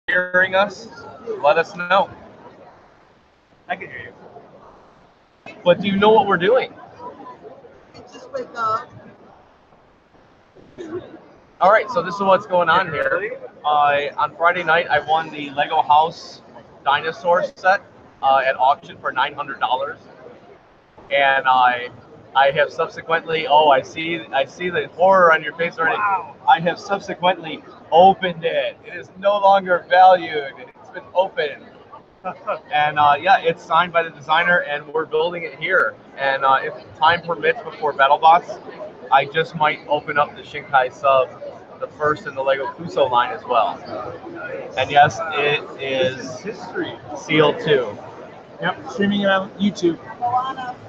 hearing us, let us know. I can hear you. But do you know what we're doing? Just wake up. All right, so this is what's going on here. On Friday night, I won the Lego House Dinosaur set at auction for $900, and I have subsequently. Oh, I see the horror on your face already. Wow. I have subsequently opened it. It is no longer valued. It's been opened. And yeah, it's signed by the designer, and we're building it here. And if time permits, before BattleBots, I just might open up the Shinkai sub, the first in the Lego CUUSOO line as well. And yes, it is history. sealed too. Yep, streaming it on YouTube.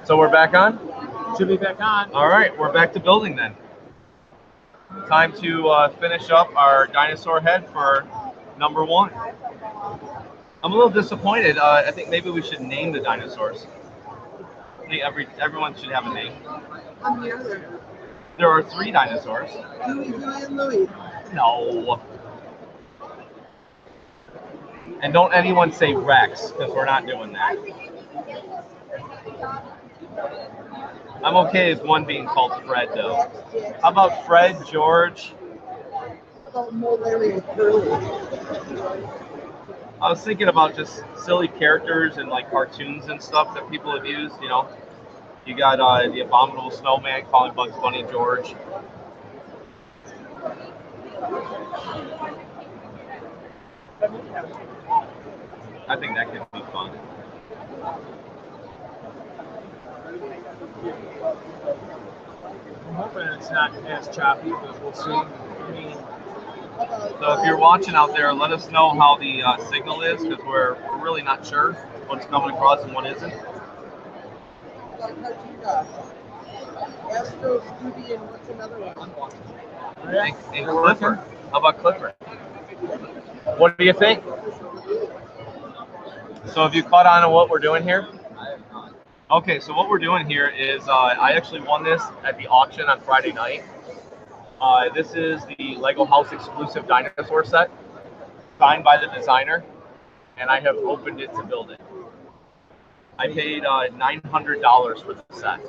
So we're back on? Should be back on. All right, we're back to building then. Time to finish up our dinosaur head for number one. I'm a little disappointed. I think maybe we should name the dinosaurs. I think everyone should have a name. I'm the other. There are 3 dinosaurs. Huey, Huey, and Louie. No. And don't anyone say Rex, because we're not doing that. I'm okay with one being called Fred, though. How about Fred, George? About Mo, Larry, and Curly. I was thinking about just silly characters and like cartoons and stuff that people have used. You know, you got the Abominable Snowman calling Bugs Bunny George. I think that could be fun. I'm hoping it's not as choppy, but we'll see. I mean, So if you're watching out there, let us know how the signal is, because we're really not sure what's coming across and what isn't. Cartoon dog. Astro, Scooby, and what's another one? And Clifford. How about Clifford? What do you think? So have you caught on to what we're doing here? Okay, so what we're doing here is I actually won this at the auction on Friday night. This is the Lego House exclusive dinosaur set, signed by the designer, and I have opened it to build it. I paid $900 for the set.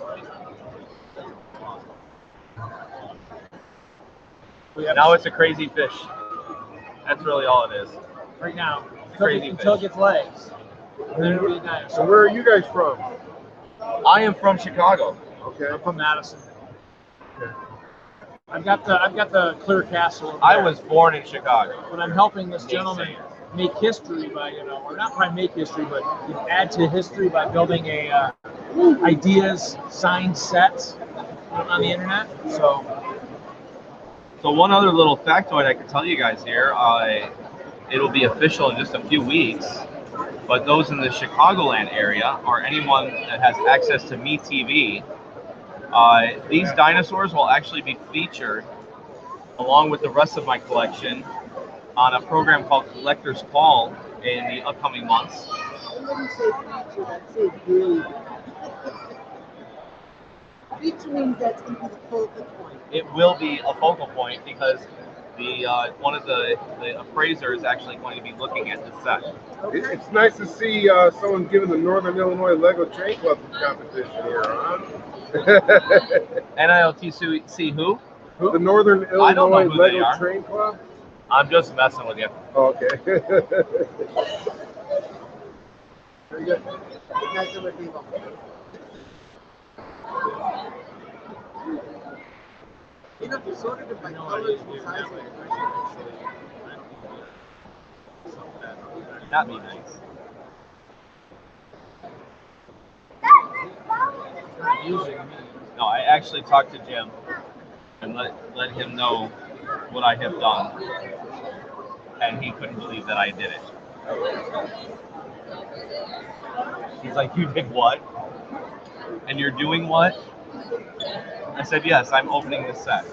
Now it's a crazy fish. That's really all it is. right now, Crazy until it fish. gets legs. And then it'll be a So dinosaur. where are you guys from? I am from Chicago. Okay. I'm from Madison. I've got the clear castle. Over I there. was born in Chicago. But I'm helping this gentleman make history by, or not probably make history, but add to history by building a ideas signed set on the internet. So So one other little factoid I can tell you guys here, it'll be official in just a few weeks, but those in the Chicagoland area or anyone that has access to MeTV, these dinosaurs will actually be featured along with the rest of my collection on a program called Collector's Call in the upcoming months. I wouldn't say feature, I'd say really. Feature means that's going to be the focal point. It will be a focal point because the one of the appraisers is actually going to be looking at the set. It's nice to see someone giving the Northern Illinois Lego Train Club competition here, huh? NILTC who? The Northern I don't know Illinois who they Lego are. Train Club? I'm just messing with you. Okay. Very good. You guys are with me. You know, sorted it by colors and sizes. That'd be nice. No, I actually talked to Jim and let him know what I have done, and he couldn't believe that I did it. He's like, "You did what? And you're doing what?" I said, "Yes, I'm opening this set."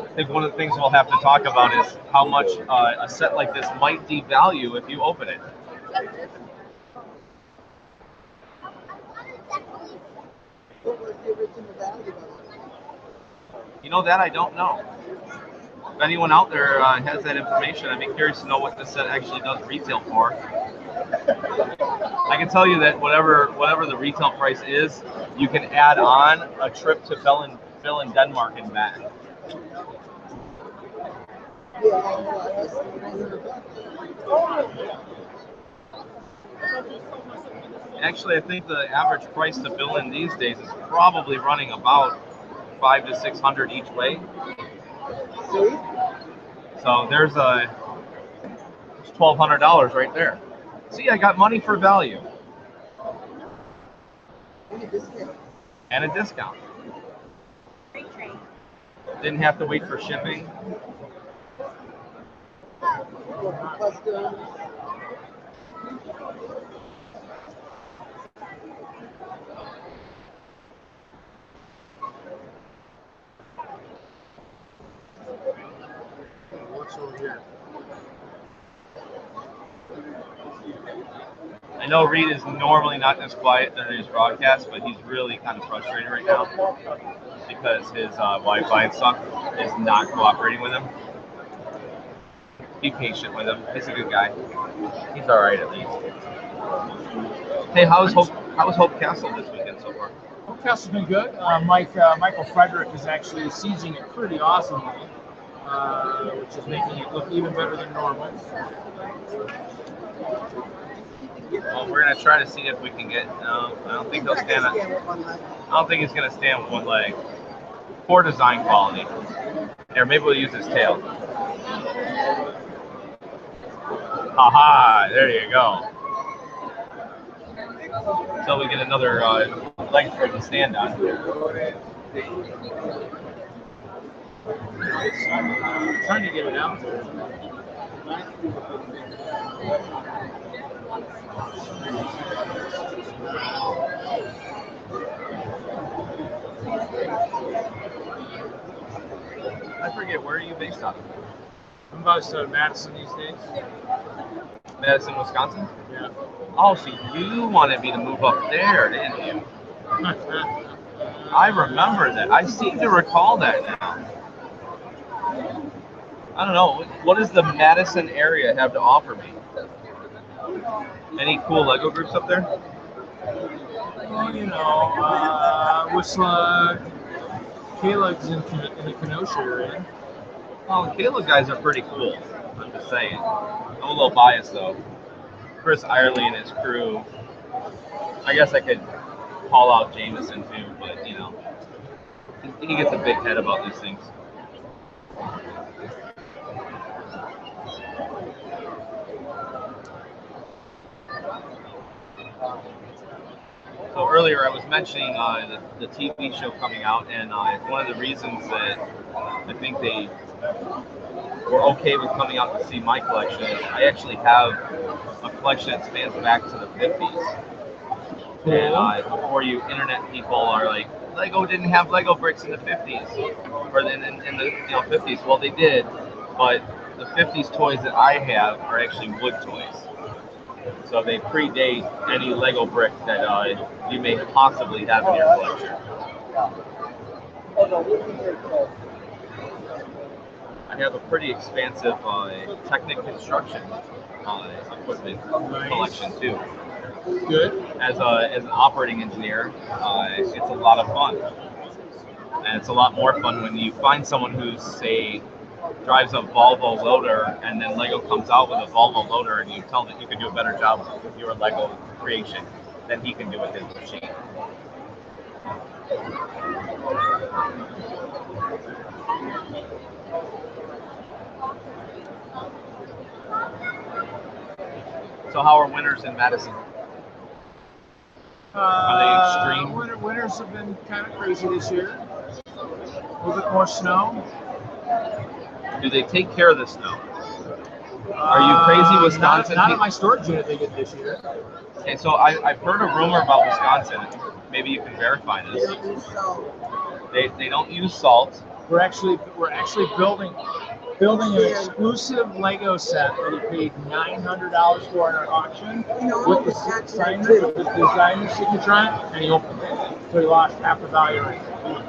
I think one of the things we'll have to talk about is how much a set like this might devalue if you open it. What was the original value of it? You know that I don't know. If anyone out there has that information, I'd be curious to know what this set actually does retail for. I can tell you that whatever the retail price is, you can add on a trip to Bill in Denmark and back. Actually, I think the average price to bill in these days is probably running about $500 to $600 each way. So there's $1,200 right there. See, I got money for value and a discount. Didn't have to wait for shipping. What's over here? I know Reed is normally not this quiet during his broadcast, but he's really kind of frustrated right now because his Wi-Fi and stuff is not cooperating with him. Be patient with him. He's a good guy. He's all right at least. Hey, how was Hope Castle this weekend so far? Hope Castle's been good. Michael Frederick is actually sieging it pretty awesomely, which is making it look even better than normal. Well, we're gonna try to see if we can get. I don't think he'll stand. I don't think he's gonna stand with one leg. Poor design quality. Or maybe we'll use his tail. Aha! There you go. Until we get another leg for him to stand on. Trying to get it out there. I forget, where are you based out of? I'm based out of Madison these days. Madison, Wisconsin? Yeah. Oh, so you wanted me to move up there, didn't you? I remember that. I seem to recall that now. I don't know. What does the Madison area have to offer me? Any cool Lego groups up there? Well, you know, Whistler, Caleb's in the Kenosha area. Well, the Caleb guys are pretty cool. I'm just saying. I'm a little biased though. Chris Irely and his crew. I guess I could call out Jameson too, but you know, he gets a big head about these things. So earlier I was mentioning the TV show coming out, and one of the reasons that I think they were okay with coming out to see my collection is I actually have a collection that spans back to the 50s. And before you internet people are like, Lego didn't have Lego bricks in the 50s, or in the 50s. Well, they did, but the 50s toys that I have are actually wood toys. So they predate any Lego brick that you may possibly have in your collection. I have a pretty expansive Technic construction equipment collection too. Good. As an operating engineer, it's a lot of fun, and it's a lot more fun when you find someone who's drives a Volvo loader, and then Lego comes out with a Volvo loader, and you tell them that you can do a better job with your Lego creation than he can do with his machine. So how are winters in Madison? Are they extreme? Winters have been kind of crazy this year. A little bit more snow. Do they take care of the snow? Are you crazy, Wisconsin? Not at my storage unit they get this year. Okay, so I've heard a rumor about Wisconsin. Maybe you can verify this. They don't use salt. We're actually building an exclusive Lego set that we paid $900 for in our auction with the designer signature on it, and he opened it, so he lost half the value right there.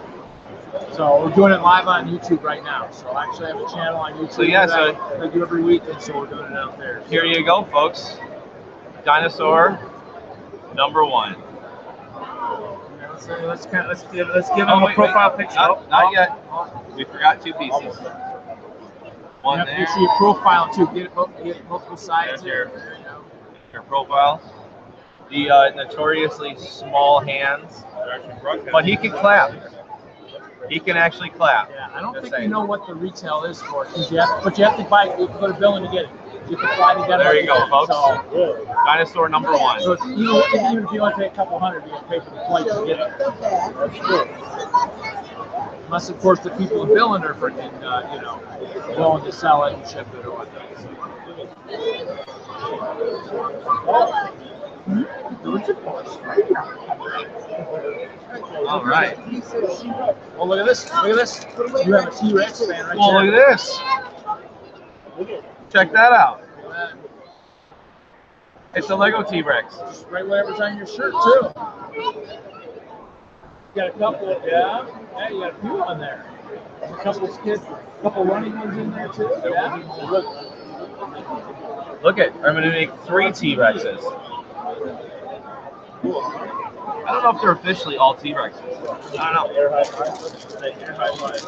So we're doing it live on YouTube right now. So I actually have a channel on YouTube So, yeah, that I do every week, and so we're doing it out there. Here you go, folks. Dinosaur #1. Let's give him a profile picture. Not yet. We forgot 2 pieces. One Yep, there. make sure you profile too. Get multiple sides There's here. your profile. The notoriously small hands, but he can clap. He can actually clap. Yeah, I don't Just think saying. you know what the retail is for it, but you have to buy. You can go to Bill and get it. You can fly together. There you go, folks. So, Dinosaur #1. so even if you only pay a couple hundred, you can pay for the flight to get it. That's true. Unless, of course, the people in Billund are freaking, willing to sell it and ship it or whatnot. All right. Well, look at this. Look at this. You have a T-Rex fan right Well, there. look at this. Check that out. It's a Lego T-Rex. Just right whatever's on your shirt, too. You got a couple, yeah, you got a few on there. There's a couple running ones in there too. Yeah. Look at, I'm going to make 3 T-Rexes. I don't know if they're officially all T-Rexes. I don't know. Air high five. Air high five.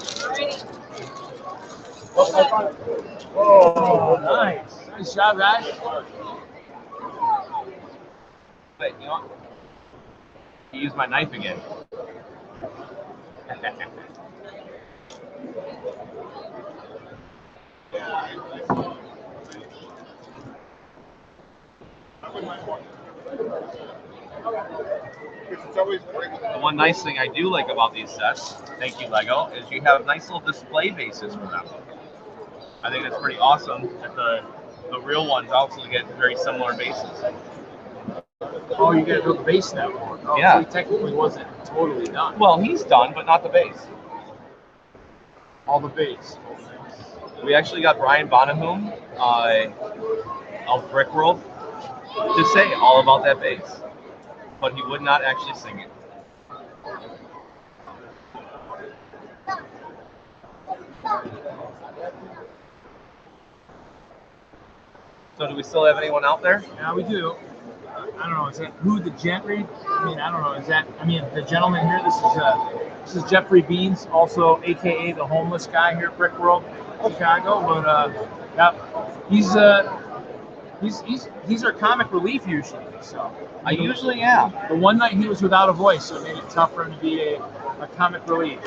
Oh, nice. Nice job, guys. Wait, you know what? I used my knife again. The one nice thing I do like about these sets, thank you Lego, is you have nice little display bases for them. I think that's pretty awesome that the real ones also get very similar bases. Oh, you got to build the base now. Oh, Yeah. So he technically wasn't totally done. Well, he's done, but not the base. All the base. We actually got Brian Bonahum of Brickworld to say all about that bass, but he would not actually sing it. So do we still have anyone out there? Yeah, we do. I don't know. Is that who the Jeffery? I mean, I don't know. Is that? I mean, the gentleman here. This is Jeffery Viens, also AKA the homeless guy here at Brickworld, Chicago. But yeah, he's our comic relief usually. So I usually am. the one night he was without a voice, so it made it tough for him to be a comic relief.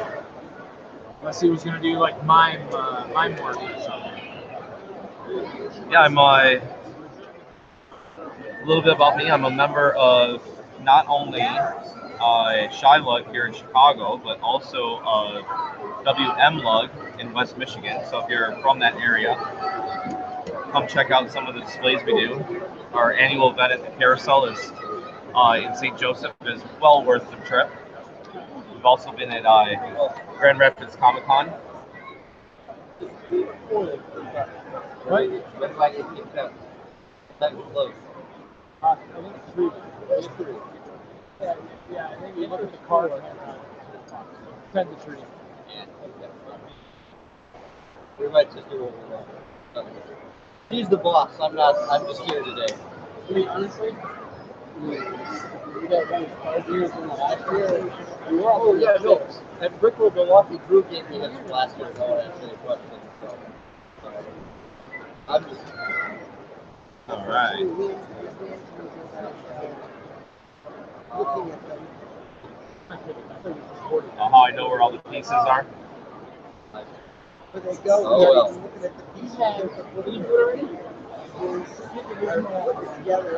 Unless he was going to do like mime work or something. Yeah, I'm a little bit about me. I'm a member of not only Shy Lug here in Chicago, but also WM Lug in West Michigan. So if you're from that area, come check out some of the displays we do. Our annual event at the Carousel is in St. Joseph is well worth the trip. We've also been at Grand Rapids Comic Con. What? Looks like it keeps that close. I think 3. Yeah, I think you look at the card. Send the tree. Yeah. We might just do what we want. He's the boss. I'm not. I'm just here today. I mean, honestly, we got 5 years in the last year. We were all Yeah, no. At Brickworld Milwaukee, Drew gave me his last year. No one answered any questions. So I'm just. All right. looking at them. How I know where all the pieces are? But they go, Oh, they're well. looking at the pieces. What do you do already? Together.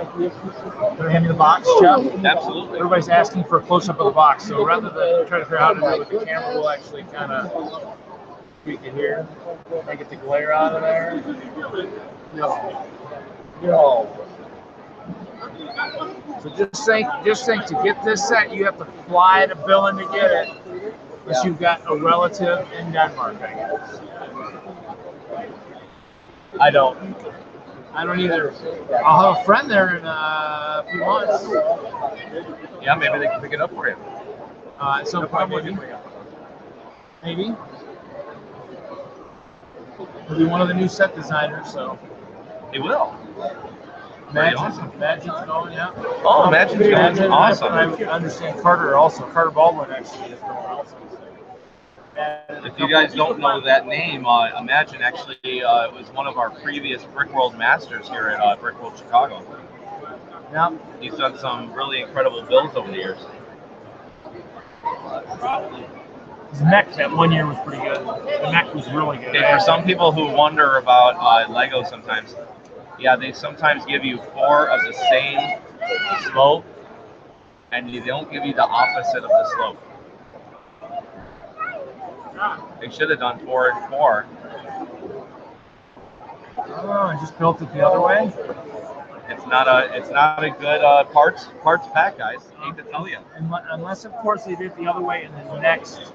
Can I hand me the box, Jeff? Absolutely. Everybody's asking for a close-up of the box, so rather than try to figure out how to do it with the camera, we'll actually kind of tweak it here. I get the glare out of there. No. So just think to get this set, you have to fly to Billund to get it, unless you've got a relative in Denmark, I guess. I don't. I don't either. I'll have a friend there in a few months. Yeah, maybe they can pick it up for you. At some point, maybe. maybe. He'll be one of the new set designers, so. He will. Very Magic's awesome. going, yeah. Oh, Magic's going. Awesome. I understand Carter Baldwin actually is going also. If you guys don't know that name, Imagine actually was one of our previous Brickworld masters here at Brickworld Chicago. Yeah. He's done some really incredible builds over the years. His mech that one year was pretty good. The mech was really good. Okay, for some people who wonder about Lego sometimes, yeah, they sometimes give you 4 of the same slope, and they don't give you the opposite of the slope. They should have done 4 and 4. Oh, I just built it the other way. It's not a good parts pack, guys. I hate to tell you. Unless of course they did it the other way in the next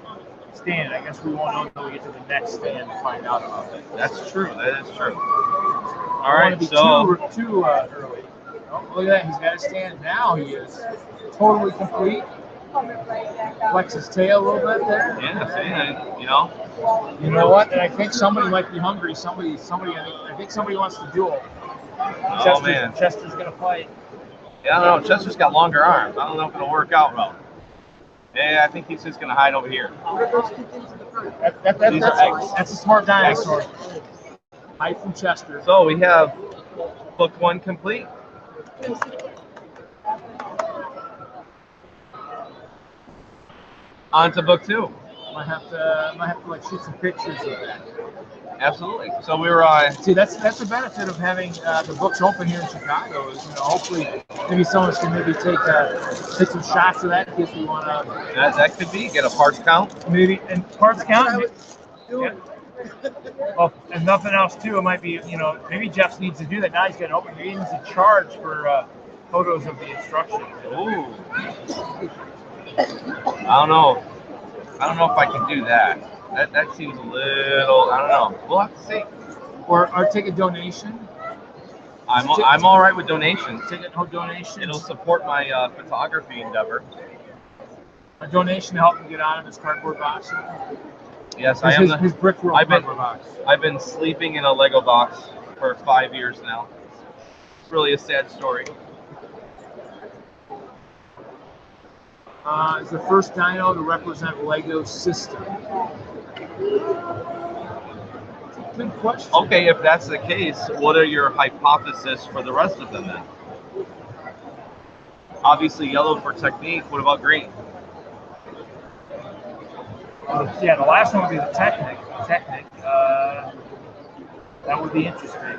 stand. I guess we won't know until we get to the next stand to find out about it. That's true. That is true. All I right, want to be so too early. Oh, look at that. He's got a stand now. He is totally complete. Flex his tail a little bit there. yeah, see, you know. You know what? And I think somebody might be hungry. Somebody. I think somebody wants to duel. Oh man, Chester's gonna fight. yeah, I don't know. Chester's got longer arms. I don't know if it'll work out well. Yeah, I think he's just gonna hide over here. What are those 2 things in the front? These are eggs. That's a smart dinosaur. Hide from Chester. So we have book 1 complete. On to book 2. Might have to like shoot some pictures of that. Absolutely. So we were. See, that's the benefit of having the books open here in Chicago. Is hopefully maybe someone can maybe take some shots of that if we want to. That could be get a parts count. Maybe and parts count. Doing. Well, and nothing else too. It might be maybe Jeff needs to do that. Now he's got to open. Maybe he needs to charge for photos of the instructions. Ooh. I don't know. I don't know if I can do that. That seems a little. I don't know. We'll have to see. Or take a donation. I'm all right with donations. Take a donation. It'll support my photography endeavor. A donation to help him get out of his cardboard box. Yes, I am. His Brickworld cardboard box. I've been sleeping in a Lego box for 5 years now. It's really a sad story. Is the first dino to represent Lego system? Good question. Okay, if that's the case, what are your hypotheses for the rest of them then? Obviously yellow for technique. What about green? Yeah, the last one would be the Technic. That would be interesting.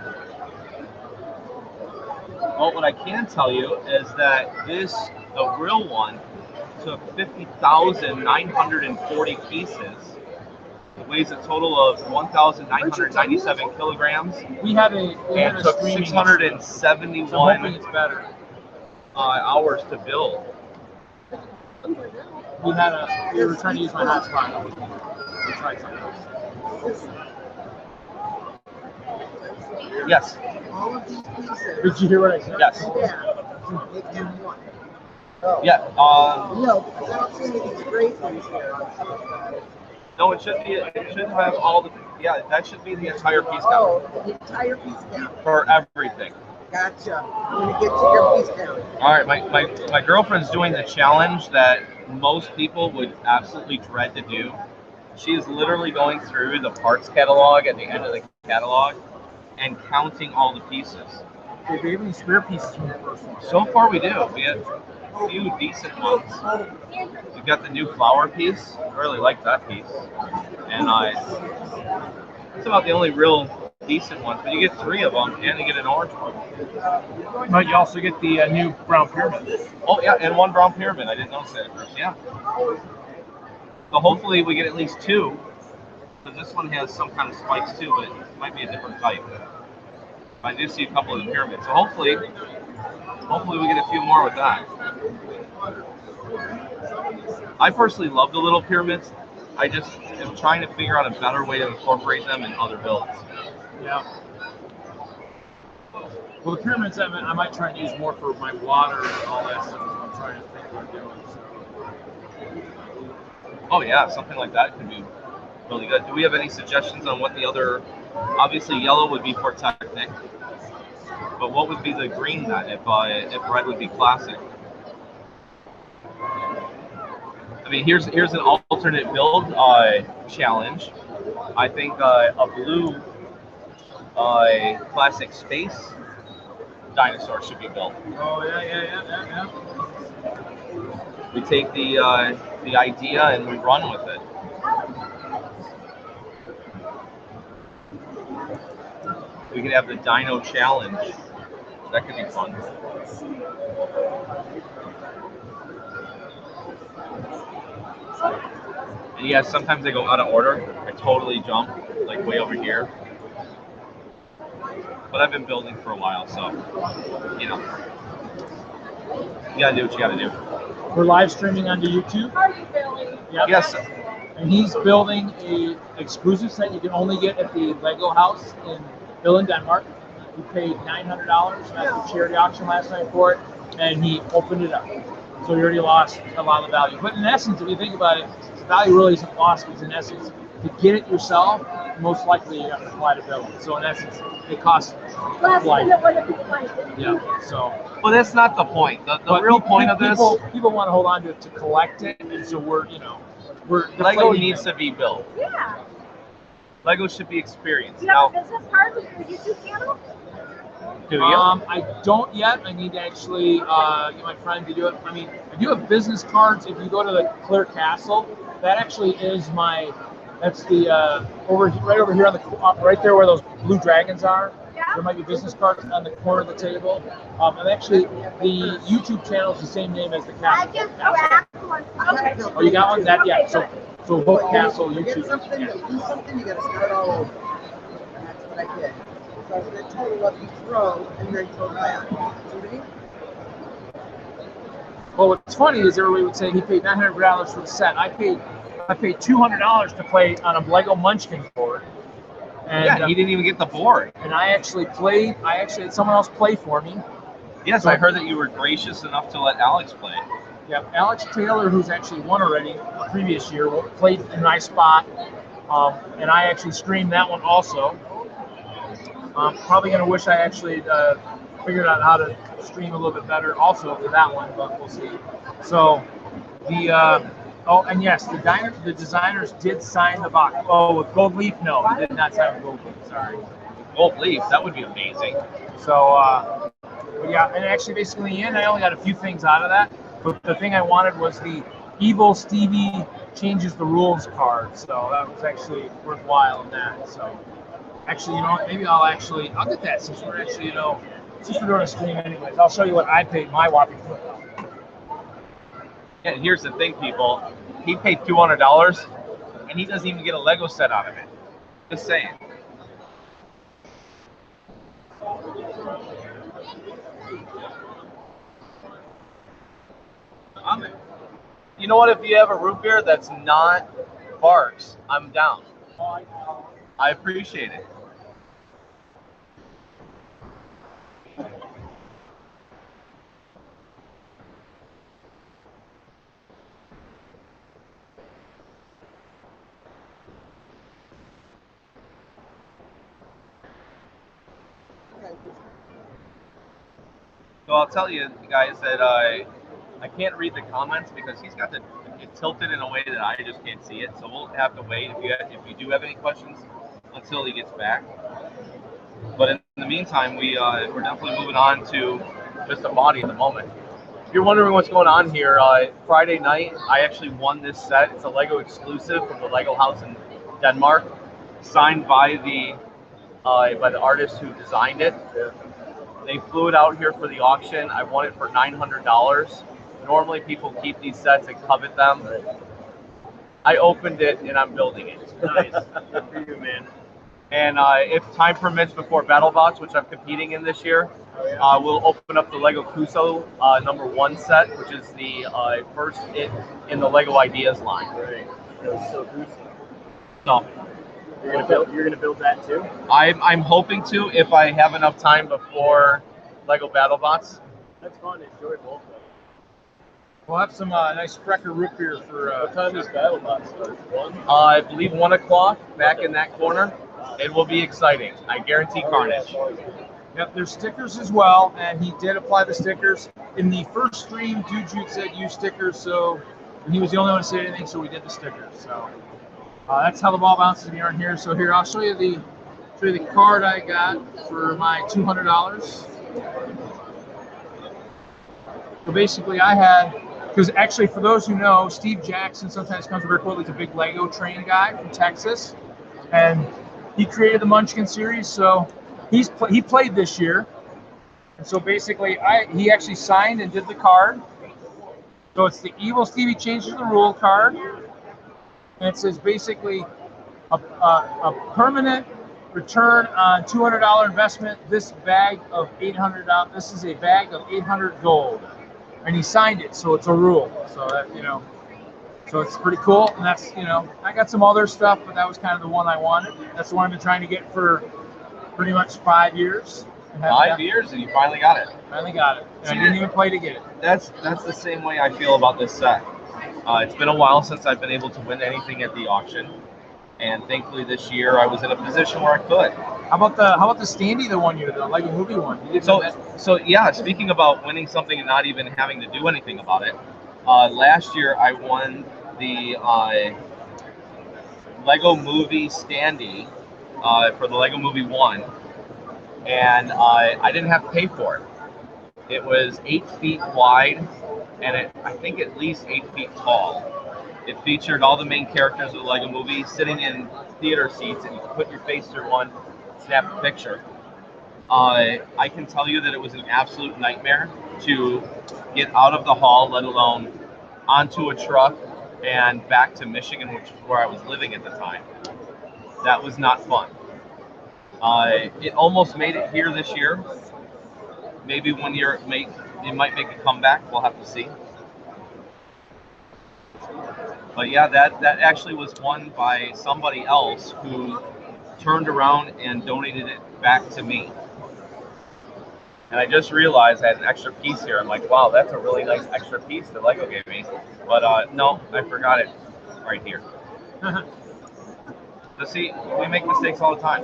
Well, what I can tell you is that the real one, took 50,940 pieces. It weighs a total of 1,997 kilograms. We had a took streaming 671 so I'm hoping it's better. Hours to build. We were trying to use my hotspot. We tried something else. Yes. All of these pieces. Did you hear what I said? Yes. Yeah. Make them one. Oh. Yeah. No, because I don't see any great ones here. No, it should be. It should have all the. Yeah, that should be the entire piece count. Oh, the entire piece count. For everything. Gotcha. I'm gonna get to your piece count. All right, my girlfriend's doing the challenge that most people would absolutely dread to do. She is literally going through the parts catalog at the end of the catalog and counting all the pieces. Did they have any spare pieces from the first one? So far, we do. We have a few decent ones. We've got the new flower piece. I really like that piece, and it's about the only real decent ones. But you get 3 of them, and you get an orange one. But you also get the new brown pyramid. Oh yeah, and 1 brown pyramid. I didn't notice that at first. Yeah. So hopefully we get at least 2. Because this one has some kind of spikes too, but it might be a different type. I do see a couple of the pyramids, so hopefully we get a few more with that. I personally love the little pyramids. I just am trying to figure out a better way to incorporate them in other builds. Yeah. Well, the pyramids I might try and use more for my water and all that stuff. Is what I'm trying to think about doing. So. Oh yeah, something like that could be really good. Do we have any suggestions on what the other? Obviously, yellow would be for Technic, but what would be the green then if red would be classic? I mean, here's an alternate build challenge. I think a blue classic space dinosaur should be built. Oh yeah. We take the idea and we run with it. We could have the Dino Challenge. That could be fun. And yeah, sometimes they go out of order. I totally jump, like way over here. But I've been building for a while, so, you know. You gotta do what you gotta do. We're live streaming onto YouTube. Yep. Yes. And he's building a exclusive set you can only get at the Lego house in Viens, Denmark. He paid $900 at the charity auction last night for it, and he opened it up. So he already lost a lot of the value. But in essence, if you think about it, the value really isn't lost because in essence, to get it yourself, most likely you have to fly to build it. So in essence, it costs flight. Yeah. So. Well, that's not the point. The real point of this. People want to hold on to it to collect it, and so we're Lego needs to be built. Yeah. Lego should be experienced. Do you have a business card with your YouTube channel? Do you? I don't yet. I need to actually get my friend to do it. I mean, I do have business cards. If you go to the Clear Castle, that actually is my. That's the right over here on the right there where those blue dragons are. Yeah. There might be business cards on the corner of the table. And actually, the YouTube channel is the same name as the I castle. just grabbed one. Okay. Oh, you got one? That yeah. So both castle YouTube. Something, Yeah. do something, you gotta start all over. And that's what I did. So I was gonna total up each row and then total out. See what I mean? Well, what's funny is everybody would say he paid $900 for the set. I paid $200 to play on a Lego Munchkin board. And, Yeah, he didn't even get the board. and I actually had someone else play for me. Yes, I heard that you were gracious enough to let Alex play. Yeah, Alex Taylor, who's actually won already the previous year, played in my spot. And I actually streamed that one also. I'm probably going to wish I actually figured out how to stream a little bit better also for that one, but we'll see. So and yes, the designers did sign the box. Oh, with Gold Leaf? No, they did not sign with Gold Leaf, sorry. Gold Leaf, that would be amazing. So, but yeah, and actually basically in the end, I only got a few things out of that. But the thing I wanted was the Evil Stevie Changes the Rules card. So that was actually worthwhile in that. So actually, you know what, maybe I'll get that since we're actually, since we're doing a stream anyways. I'll show you what I paid my whopping foot. And here's the thing, people. He paid $200, and he doesn't even get a Lego set out of it. Just saying. You know what? If you have a root beer that's not Barks, I'm down. I appreciate it. So I'll tell you guys that I can't read the comments because he's got it tilted in a way that I just can't see it. So we'll have to wait if you do have any questions until he gets back. But in the meantime, we're definitely moving on to just a body at the moment. If you're wondering what's going on here, Friday night I actually won this set. It's a Lego exclusive from the Lego house in Denmark, signed by the artist who designed it. They flew it out here for the auction. I won it for $900. Normally people keep these sets and covet them. I opened it and I'm building it. Nice. Good for you, man. And if time permits before BattleBots, which I'm competing in this year, we'll open up the Lego CUUSOO #1 set, which is the first hit in the Lego Ideas line. Right. So you're gonna build that too? I'm hoping to if I have enough time before Lego BattleBots. That's fun. Enjoy both of them. We'll have some nice Sprecher root beer for. What time does Battle Box start? 1? I believe 1 o'clock back in that corner. It will be exciting. I guarantee carnage. Yep, there's stickers as well, and he did apply the stickers. In the first stream, Dude said use stickers, so and he was the only one to say anything, so we did the stickers. So that's how the ball bounces when you're in here. So here, I'll show you the card I got for my $200. So basically, I had, because actually, for those who know, Steve Jackson sometimes comes to Brickworld. He's a big Lego train guy from Texas, and he created the Munchkin series. So he played this year, and so basically, he actually signed and did the card. So it's the Evil Stevie Changes the Rule card, and it says basically a permanent return on $200 investment. This bag of $800. This is a bag of 800 gold, and he signed it, so it's a rule. So that so it's pretty cool. And that's I got some other stuff, but that was kind of the one I wanted. That's the one I've been trying to get for pretty much 5 years. 5 years, and you finally got it. Finally got it. And I didn't even play to get it. That's the same way I feel about this set. It's been a while since I've been able to win anything at the auction, and thankfully this year I was in a position where I could. How about the Standy the one year, the Lego Movie one? You didn't So yeah, speaking about winning something and not even having to do anything about it, last year I won the Lego Movie Standy for the Lego Movie 1, and I didn't have to pay for it. It was 8 feet wide, and I think at least 8 feet tall. It featured all the main characters of the Lego Movie sitting in theater seats, and you could put your face through one, snap a picture. I can tell you that it was an absolute nightmare to get out of the hall, let alone onto a truck and back to Michigan, which is where I was living at the time. That was not fun. It almost made it here this year. Maybe one year it might make a comeback. We'll have to see. But yeah, that actually was won by somebody else who turned around and donated it back to me. And I just realized I had an extra piece here. I'm like, wow, that's a really nice extra piece that Lego gave me. But no, I forgot it right here. So see, we make mistakes all the time.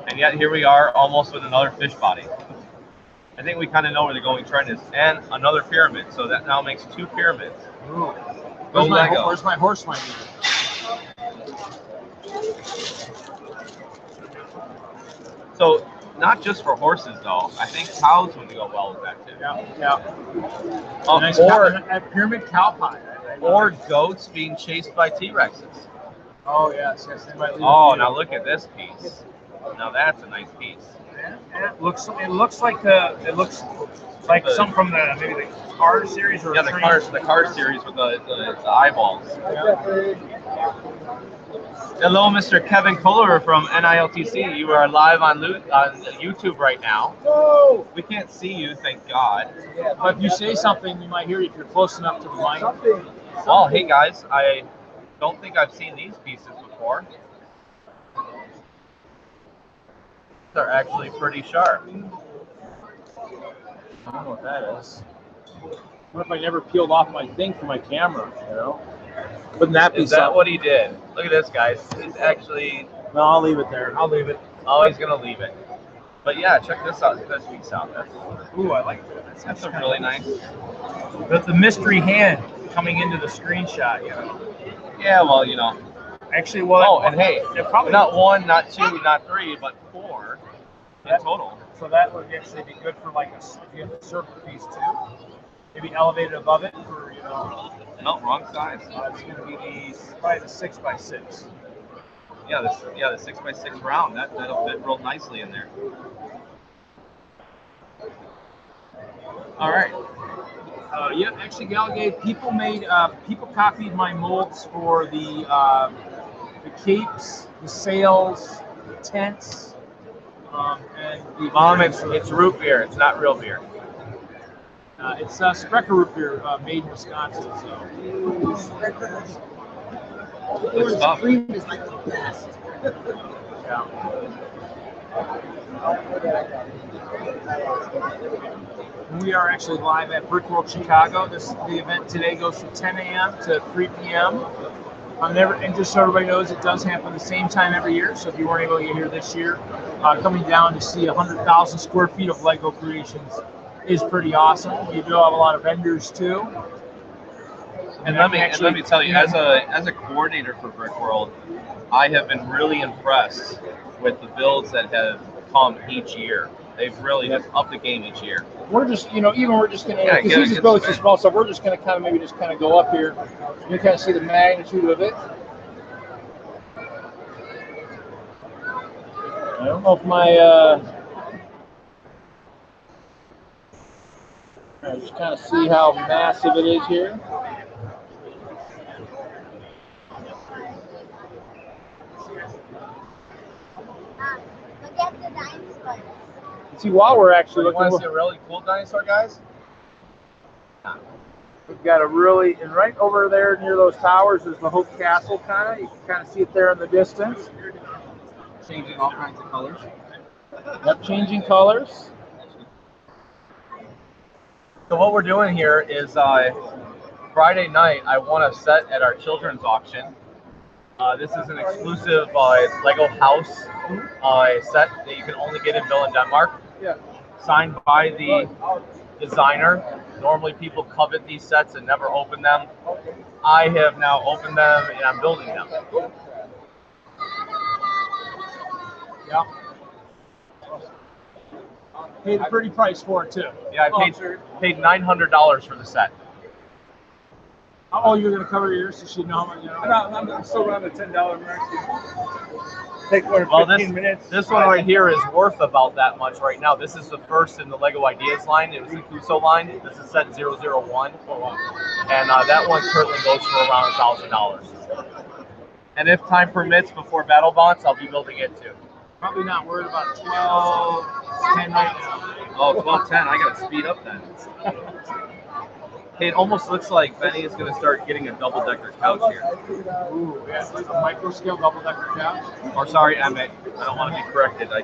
And yet here we are, almost with another fish body. I think we kind of know where the going trend is. And another pyramid, so that now makes 2 pyramids. Ooh. Go Lego. Where's my horse might be? So not just for horses though. I think cows would go well with that too. Yeah. Nice a pyramid cow pie. Or goats being chased by T-Rexes. Oh yes, they might leave. Oh, now look at this piece. Now that's a nice piece. Yeah, it looks like something from maybe the car series or yeah, the car series with the eyeballs. Yeah. Hello, Mr. Kevin Kohler from NILTC. You are live on YouTube right now. Whoa! We can't see you, thank God. Yeah, but if you say something, you might hear you if you're close enough to the mic. Well, hey guys, I don't think I've seen these pieces before. They're actually pretty sharp. I don't know what that is. What if I never peeled off my thing for my camera, Wouldn't that be Is that what he did? Look at this, guys. He's actually... No, I'll leave it there. I'll leave it. Oh, he's going to leave it. But yeah, check this out. This piece out. Ooh, I like that. That's a really nice... But the mystery hand coming into the screenshot, Yeah, well, Actually, well... Oh, and hey, probably not 1, not 2, not 3, but 4 in total. So that would actually be good for if you have a circle piece too. Maybe elevated above it for, No, wrong size. It's going to be probably the 6x6. Yeah, the 6x6 round. That'll fit real nicely in there. All right. Yeah, actually, Galgate, people copied my molds for the capes, the sails, the tents, and the... Mom, it's root beer. It's not real beer. It's Sprecher root beer made in Wisconsin. Good stuff. Cream is like the best. Yeah. We are actually live at Brickworld Chicago. The event today goes from 10 a.m. to 3 p.m. And just so everybody knows, it does happen the same time every year. So if you weren't able to get here this year, coming down to see 100,000 square feet of Lego creations is pretty awesome. You do have a lot of vendors too. And let me tell you, as a coordinator for Brickworld, I have been really impressed with the builds that have come each year. They've really just upped the game each year. We're just, we're just going to, because these buildings are small, so we're just going to kind of maybe just kind of go up here. You kind of see the magnitude of it. I don't know if I just kind of see how massive it is here. Look at the dinosaurs. See, while we're actually looking, want to see a really cool dinosaur, guys? We've got and right over there near those towers is the Hope Castle, kind of. You can kind of see it there in the distance. Changing all kinds of colors. Yep, changing colors. So what we're doing here is Friday night, I won a set at our children's auction. This is an exclusive Lego house set that you can only get in Denmark. Yeah. Signed by the designer. Normally people covet these sets and never open them. I have now opened them and I'm building them. Yeah. Paid a pretty price for it too. Yeah, I paid $900 for the set. Oh, you're going to cover yours so she know how much, I'm still around the $10 mark. Take 15 minutes. This one right here is worth about that much right now. This is the first in the Lego Ideas line. It was the CUUSOO line. This is set 001. And that one currently goes for around $1,000. And if time permits before BattleBots, I'll be building it too. Probably not worried about 12:10 right now. Oh, 12:10. I got to speed up then. It almost looks like Benny is going to start getting a double-decker couch here. Ooh, yeah, it's like a micro-scale double-decker couch. Or sorry, Emmett. I don't want to be corrected. I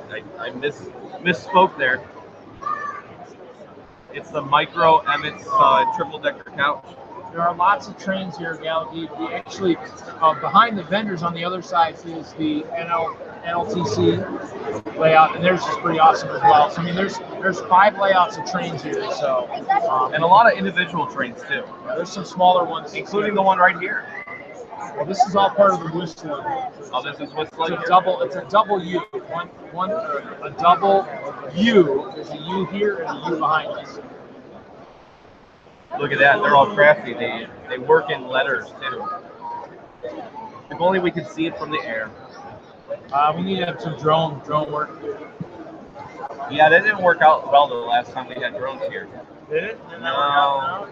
misspoke there. It's the micro Emmett's triple-decker couch. There are lots of trains here, Gallagher. We actually, behind the vendors on the other side is the NLTC layout, and theirs is pretty awesome as well. So I mean, there's 5 layouts of trains here, so and a lot of individual trains too. Yeah, there's some smaller ones, including the one right here. Well, this is all part of the Whistler. Oh, this is Whistler. It's a double U. A double U. There's a U here and a U behind us. Look at that. They're all crafty. They work in letters too. If only we could see it from the air. We need to have some drone work. Yeah, that didn't work out well the last time we had drones here. Did it? No.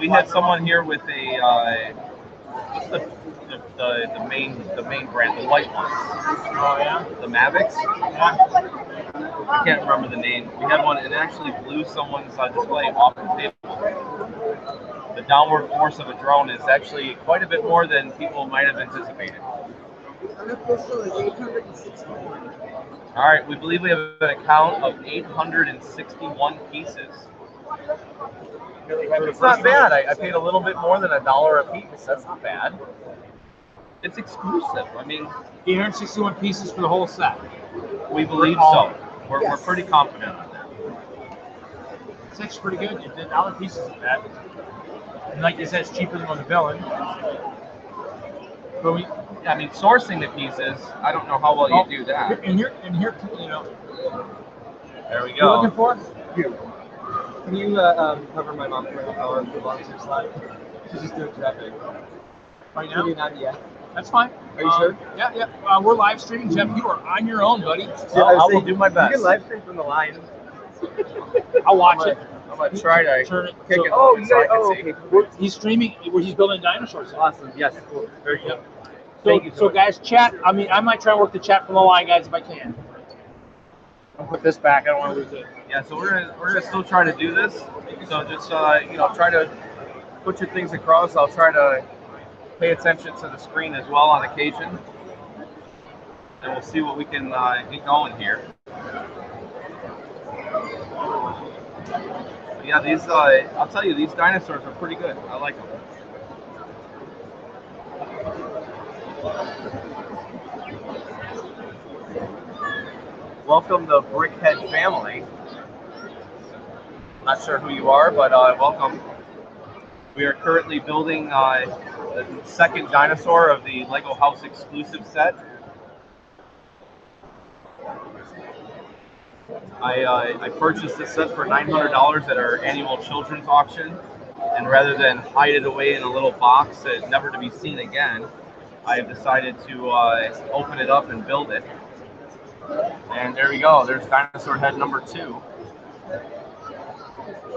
We had someone here with a what's the main brand, the white one. Oh yeah. The Mavics. Yeah. I can't remember the name. We had one and it actually blew someone's display off the table. The downward force of a drone is actually quite a bit more than people might have anticipated. Unofficial is 861. All right, we believe we have an account of 861 pieces. It's not bad. I paid a little bit more than $1 a piece. That's not bad. It's exclusive. I mean, 861 pieces for the whole set. We believe so. We're pretty confident on that. It's actually pretty good. The $1 pieces is bad. And like you said, it's cheaper than on the villain. But I mean, sourcing the pieces, I don't know how well you do that. And here, There we You're go. looking for? Can you cover my mom for our volunteer slide? She's just doing traffic. Right now? Maybe not yet. That's fine. Are you sure? Yeah. We're live streaming, Jeff. You are on your own, buddy. I will do my best. You can live stream from the line. I'll watch it. I'm going to try to Turn it. kick it Oh, so I can see. okay. He's streaming where he's building dinosaurs. Awesome. Yes. Cool. Very cool. So guys, chat. I mean, I might try and work the chat from the line, guys, if I can. I'll put this back. I don't want to lose it. Yeah, so we're gonna still try to do this. So just try to put your things across. I'll try to pay attention to the screen as well on occasion. and we'll see what we can get going here. But yeah, these I'll tell you, these dinosaurs are pretty good. I like them. Welcome the Brickhead family. Not sure who you are, but welcome. We are currently building the second dinosaur of the Lego House exclusive set. I purchased this set for $900 at our annual children's auction, and rather than hide it away in a little box that never to be seen again, I have decided to open it up and build it. And there we go. There's dinosaur head number 2.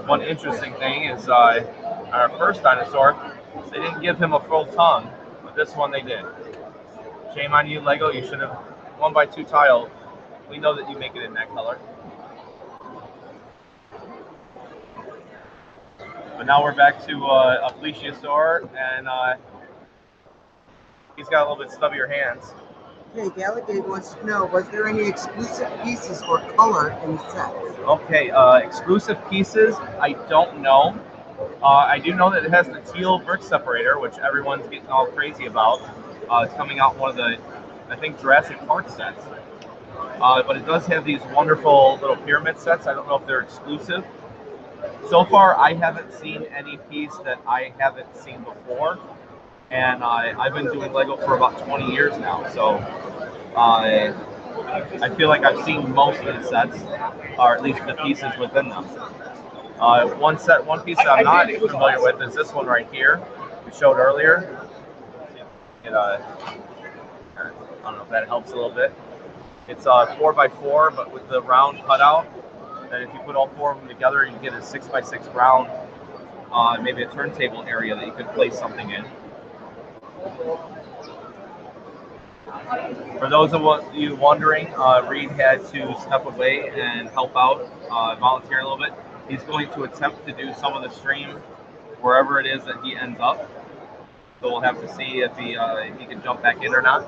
One interesting thing is our first dinosaur, they didn't give him a full tongue, but this one they did. Shame on you, Lego. You should have 1x2 tile. We know that you make it in that color. But now we're back to a plesiosaur, and he's got a little bit stubbier hands. Okay, Gallagher wants to know, was there any exclusive pieces for color in the set? Okay, exclusive pieces, I don't know. I do know that it has the teal brick separator, which everyone's getting all crazy about. It's coming out in one of the, I think, Jurassic Park sets. But it does have these wonderful little pyramid sets. I don't know if they're exclusive. So far, I haven't seen any piece that I haven't seen before. And I've been doing Lego for about 20 years now. So I feel like I've seen most of the sets, or at least the pieces within them. One piece that I'm not familiar with is this one right here we showed earlier. I don't know if that helps a little bit. It's 4x4, but with the round cutout. And if you put all 4 of them together, you get a 6x6 round, maybe a turntable area that you could place something in. For those of you wondering, Reed had to step away and help out, volunteer a little bit. He's going to attempt to do some of the stream wherever it is that he ends up. So we'll have to see if he can jump back in or not.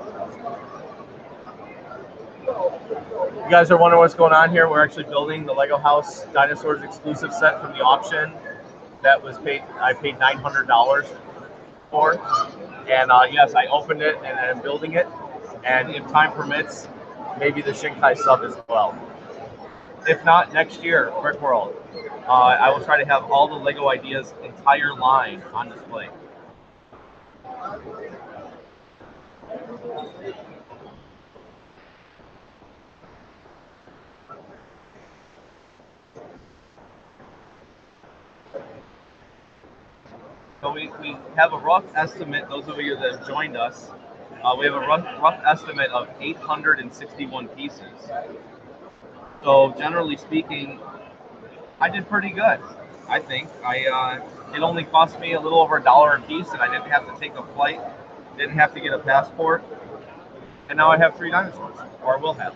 You guys are wondering what's going on here. We're actually building the Lego House Dinosaurs exclusive set from the auction that was paid. I paid $900 for, and yes, I opened it and I'm building it. And if time permits, maybe the Shinkai sub as well. If not, next year, Brickworld. I will try to have all the Lego Ideas entire line on display. So we have a rough estimate, those of you that have joined us, we have a rough estimate of 861 pieces. So generally speaking, I did pretty good, I think. It only cost me a little over $1 a piece, and I didn't have to take a flight, didn't have to get a passport, and now I have 3 dinosaurs, or will have.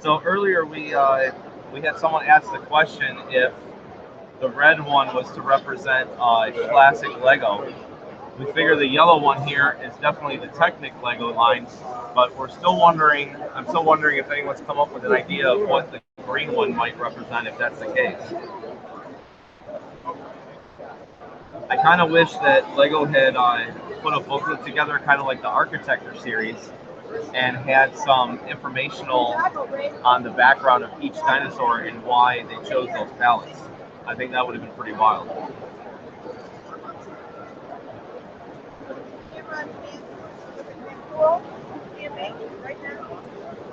So earlier we had someone ask the question if the red one was to represent classic Lego. We figure the yellow one here is definitely the Technic Lego line, but I'm still wondering if anyone's come up with an idea of what the green one might represent if that's the case. I kind of wish that Lego had put a booklet together, kind of like the Architecture series, and had some informational on the background of each dinosaur and why they chose those palettes. I think that would have been pretty wild.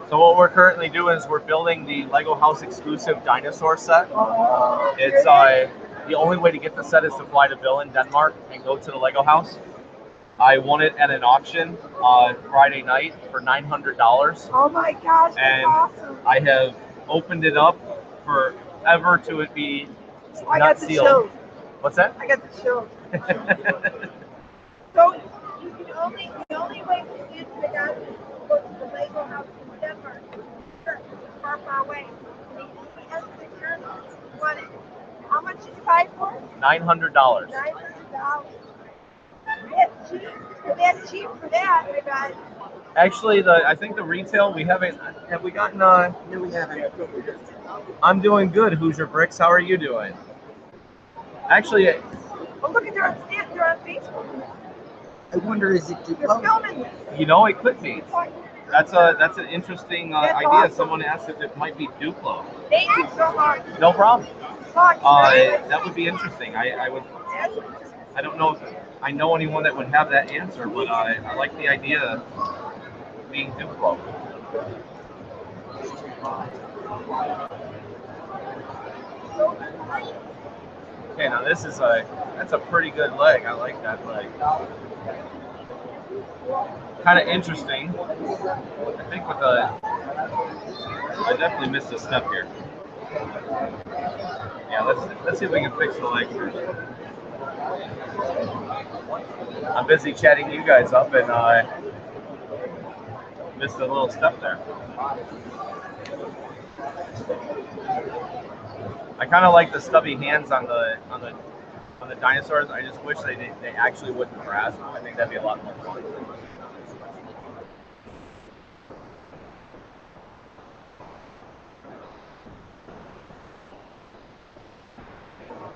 So what we're currently doing is we're building the Lego House exclusive dinosaur set. It's the only way to get the set is to fly to Ville in Denmark and go to the Lego House. I won it at an auction Friday night for $900. Oh my gosh, that's and awesome. I have opened it up forever to it be I not got the sealed. chills. What's that? I got the chills. So the only way to get the guy to go to the Lego House in Denmark, far away. And he has the journal. What? How much did you buy for? $900. $900. $5. That's cheap. That's cheap for that, I bet. Actually, I think the retail we haven't. Have we gotten? No, we haven't. I'm doing good. Hoosier Bricks. How are you doing? Actually, Oh, look at they're on Facebook. I wonder, is it They're Duplo? filming this. you know, it could be. That's an interesting That's idea. awesome. Someone asked if it might be Duplo. Thank you so much. No problem. Fuck, That would be interesting. I would. I don't know if I know anyone that would have that answer, but I like the idea of being Duplo. Okay, now this is that's a pretty good leg. I like that leg. Kind of interesting. I think with I definitely missed a step here. Yeah, let's see if we can fix the leg first. I'm busy chatting you guys up and missed a little step there. I kind of like the stubby hands on the dinosaurs. I just wish they actually wouldn't grasp. I think that'd be a lot more fun.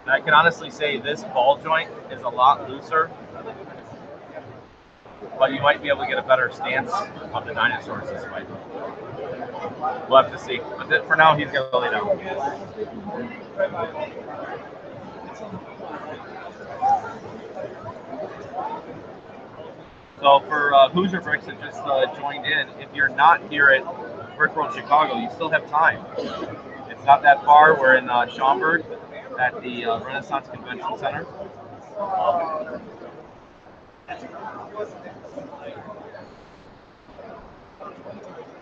And I can honestly say this ball joint is a lot looser, but you might be able to get a better stance of the dinosaurs this way. We'll have to see. But for now, he's going to lay down. So for Hoosier Bricks that just joined in, if you're not here at Brickworld Chicago, you still have time. It's not that far. We're in Schaumburg at the Renaissance Convention Center.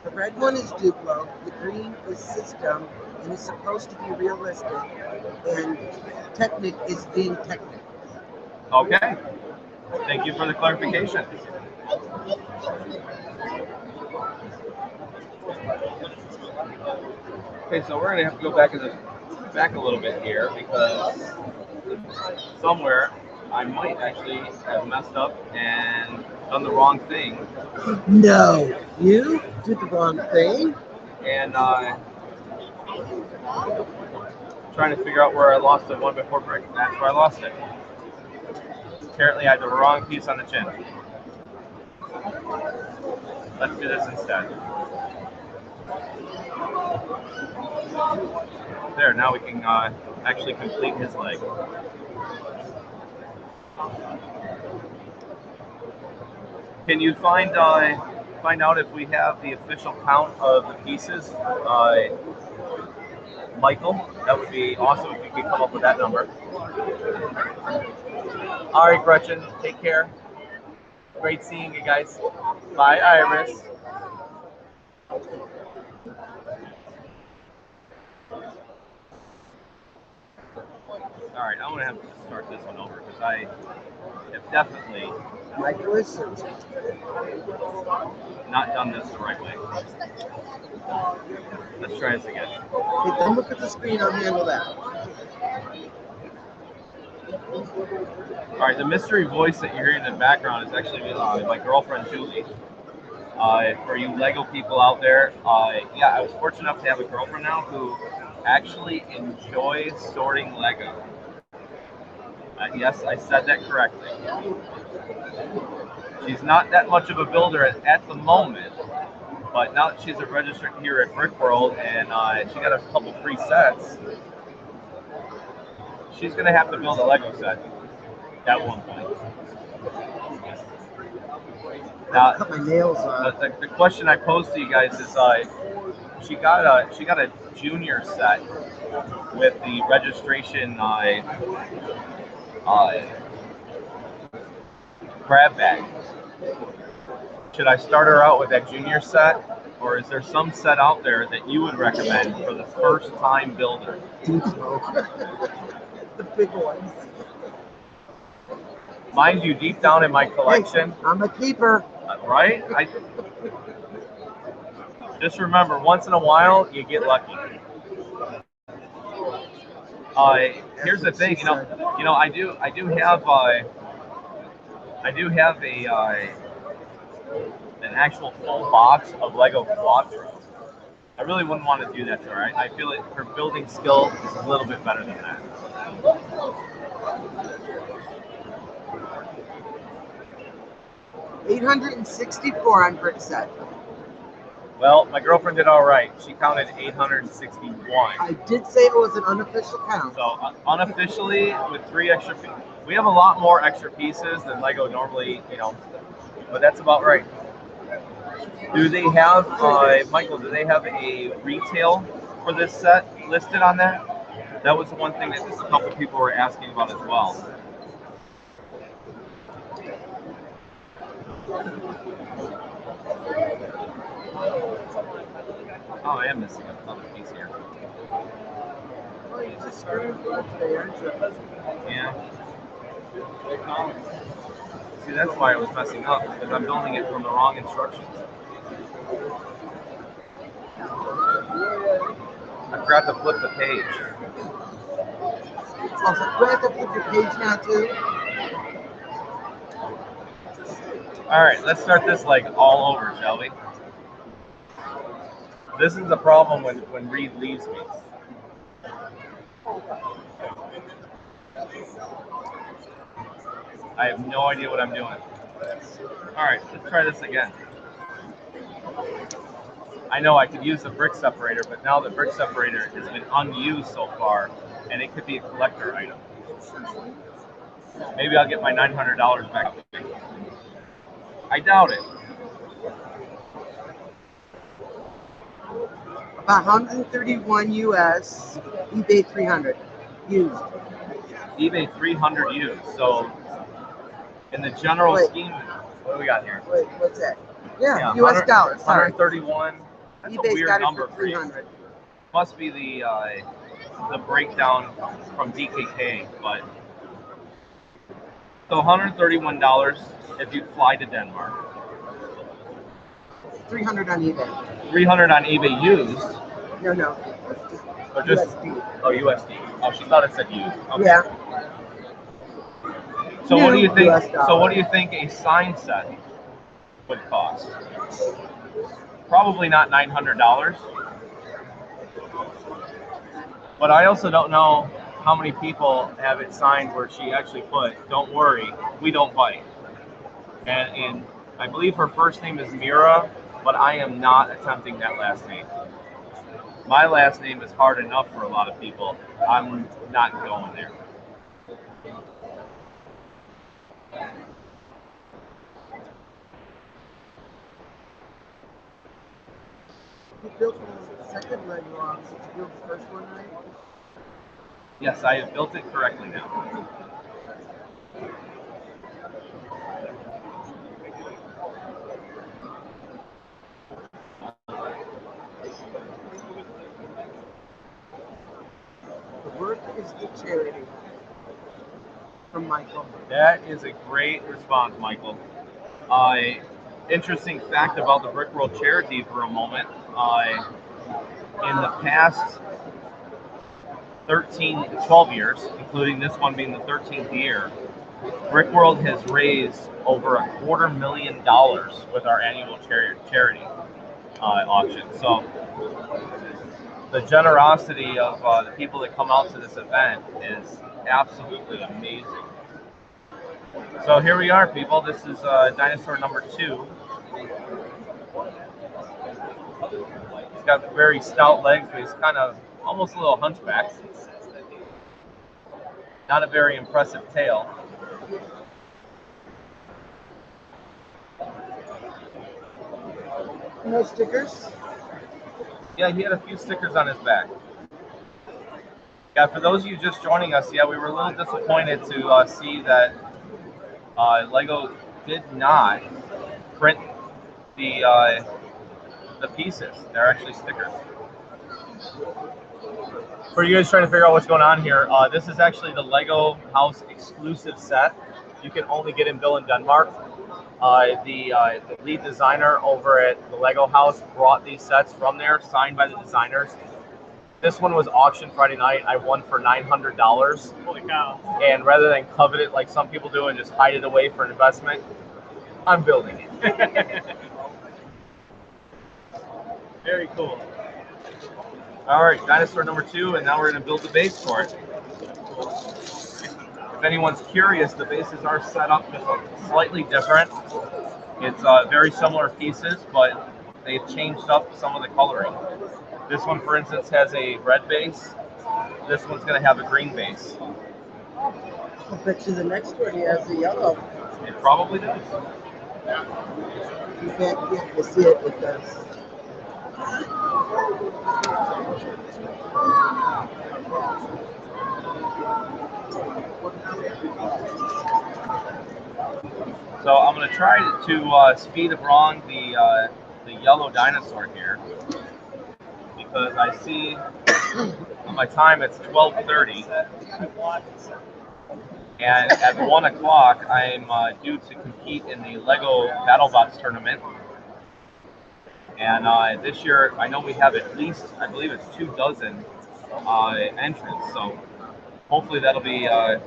The red one is Duplo, the green is System, and it's supposed to be realistic, and Technic is being Technic. Okay. Thank you for the clarification. Okay, so we're going to have to go back a little bit here because somewhere I might actually have messed up and done the wrong thing. No, you did the wrong thing. And trying to figure out where I lost the one before break. That's where I lost it. Apparently I had the wrong piece on the chin. Let's do this instead. There, now we can actually complete his leg. Can you find out if we have the official count of the pieces? Michael, that would be awesome if you could come up with that number. All right, Gretchen, take care. Great seeing you guys. Bye, Iris. All right, I'm gonna have to start this one over because I have definitely not done this the right way. Let's try this again. Okay, don't look at the screen, I'll handle that. All right, the mystery voice that you're hearing in the background is actually my girlfriend, Julie. For you Lego people out there, yeah, I was fortunate enough to have a girlfriend now who actually enjoys sorting Lego. Yes, I said that correctly. She's not that much of a builder at the moment, but now that she's a registered here at Brickworld and she got a couple free sets, she's going to have to build a Lego set at one point. Now, Cut my nails off. the question I posed to you guys is, she got a junior set with the registration grab bag. Should I start her out with that junior set, or is there some set out there that you would recommend for the first time builder? The big ones. Mind you, deep down in my collection, Hey, I'm a keeper. right? Just remember, once in a while, you get lucky. Here's the thing, I do have a an actual full box of Lego quadros. I really wouldn't want to do that to her. I feel like her building skill is a little bit better than that. $864 on brick set. Well, my girlfriend did all right. She counted 861. I did say it was an unofficial count. So unofficially, with 3 extra pieces, we have a lot more extra pieces than Lego normally, but that's about right. Do they have, Michael, do they have a retail for this set listed on there? That was the one thing that just a couple people were asking about as well. Oh, I am missing another piece here. Oh, you just screwed today, aren't you? Yeah. See, that's why it was messing up, because I'm building it from the wrong instructions. I forgot to flip the page. Oh, so do I have to flip your page now too? All right, let's start this like all over, shall we? This is the problem when Reed leaves me. I have no idea what I'm doing. All right, let's try this again. I know I could use the brick separator, but now the brick separator has been unused so far, and it could be a collector item. Maybe I'll get my $900 back. I doubt it. About 131 US, eBay 300 used. eBay 300 used. So in the general scheme, what do we got here? Wait, what's that? Yeah, US dollars. Sorry. 131. That's eBay's a weird got it number for for you. 300. Must be the breakdown from DKK, but so $131 if you fly to Denmark. 300 on eBay. 300 on eBay used. No. Or just USD. Oh, USD. Oh, she thought it said used. Okay. Yeah. So what do you think? US dollar. So what do you think a sign set would cost? Probably not $900. But I also don't know how many people have it signed where she actually put, "Don't worry, we don't bite." And I believe her first name is Mira, but I am not attempting that last name. My last name is hard enough for a lot of people. I'm not going there. You built the second leg wrong. Did you build the first one right? Yes, I have built it correctly now. The work is the charity. From Michael. That is a great response, Michael. Interesting fact about the Brickworld charity for a moment. In the past 12 years, including this one being the 13th year, Brickworld has raised over $250,000 with our annual charity auction. So the generosity of the people that come out to this event is absolutely amazing. So here we are, people. This is dinosaur number 2. He's got very stout legs, but he's kind of almost a little hunchback. Not a very impressive tail. No stickers? Yeah, he had a few stickers on his back. Yeah, for those of you just joining us, yeah, we were a little disappointed to see that Lego did not print the pieces. They're actually stickers. For you guys trying to figure out what's going on here, this is actually the Lego House exclusive set. You can only get in Bill in Denmark. The lead designer over at the Lego House brought these sets from there, signed by the designers. This one was auctioned Friday night. I won for $900. Holy cow. And rather than covet it like some people do and just hide it away for an investment, I'm building it. Very cool. All right, dinosaur number 2, and now we're going to build the base for it. If anyone's curious, the bases are set up just slightly different. It's very similar pieces, but they've changed up some of the coloring. This one, for instance, has a red base. This one's going to have a green base. I bet you the next one has a yellow. It probably does. You can't get to see it with this. So I'm going to try to speed along the yellow dinosaur here, because I see on my time it's 12:30, and at 1 o'clock I'm due to compete in the Lego BattleBots tournament. And this year I know we have at least, I believe it's 24 entrants. So hopefully that'll be a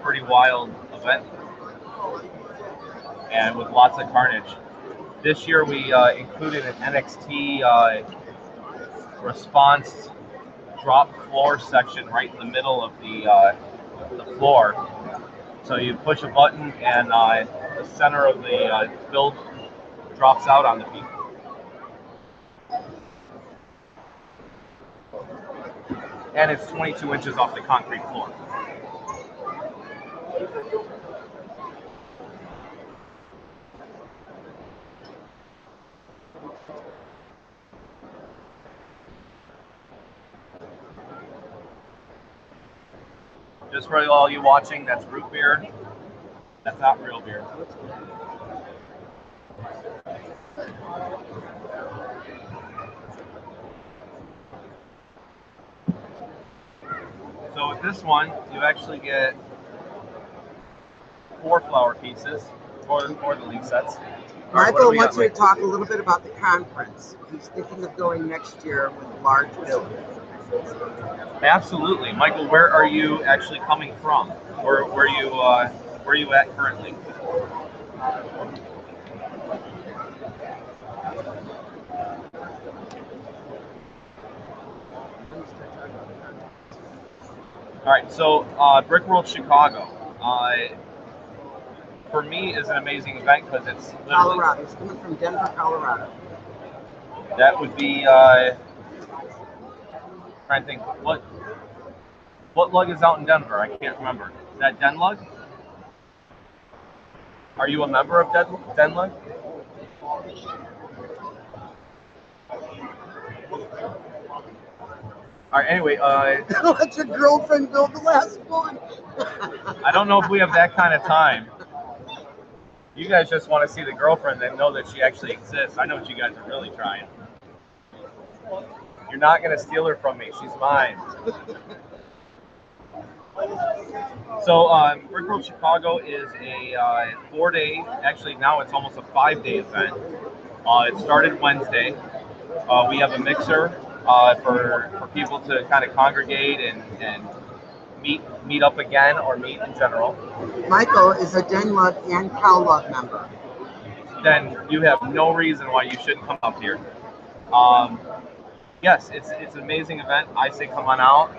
pretty wild event, and with lots of carnage. This year we included an NXT response drop floor section right in the middle of the floor. So you push a button and the center of the build drops out on the people. And it's 22 inches off the concrete floor. Just for all you watching, that's root beer. That's not real beer. So with this one, you actually get 4 flower pieces, or the leaf sets. Michael wants you to talk a little bit about the conference. He's thinking of going next year with a large build. Absolutely, Michael. Where are you actually coming from? Where are you at currently? All right, so Brickworld Chicago, for me, is an amazing event because it's literally, Colorado. He's coming from Denver, Colorado. that would be trying to think what lug is out in Denver. I can't remember. Is that Den Lug? Are you a member of Den Lug? All right. Anyway, Let your girlfriend build the last one. I don't know if we have that kind of time. You guys just want to see the girlfriend and know that she actually exists. I know what you guys are really trying. You're not going to steal her from me. She's mine. So Brickworld Chicago is a 4-day, actually now it's almost a 5-day event. It started Wednesday. We have a mixer for people to kind of congregate and meet up again, or meet in general. Michael is a Den Lug and Cow Lug member. Then you have no reason why you shouldn't come up here. Yes, it's an amazing event. I say come on out.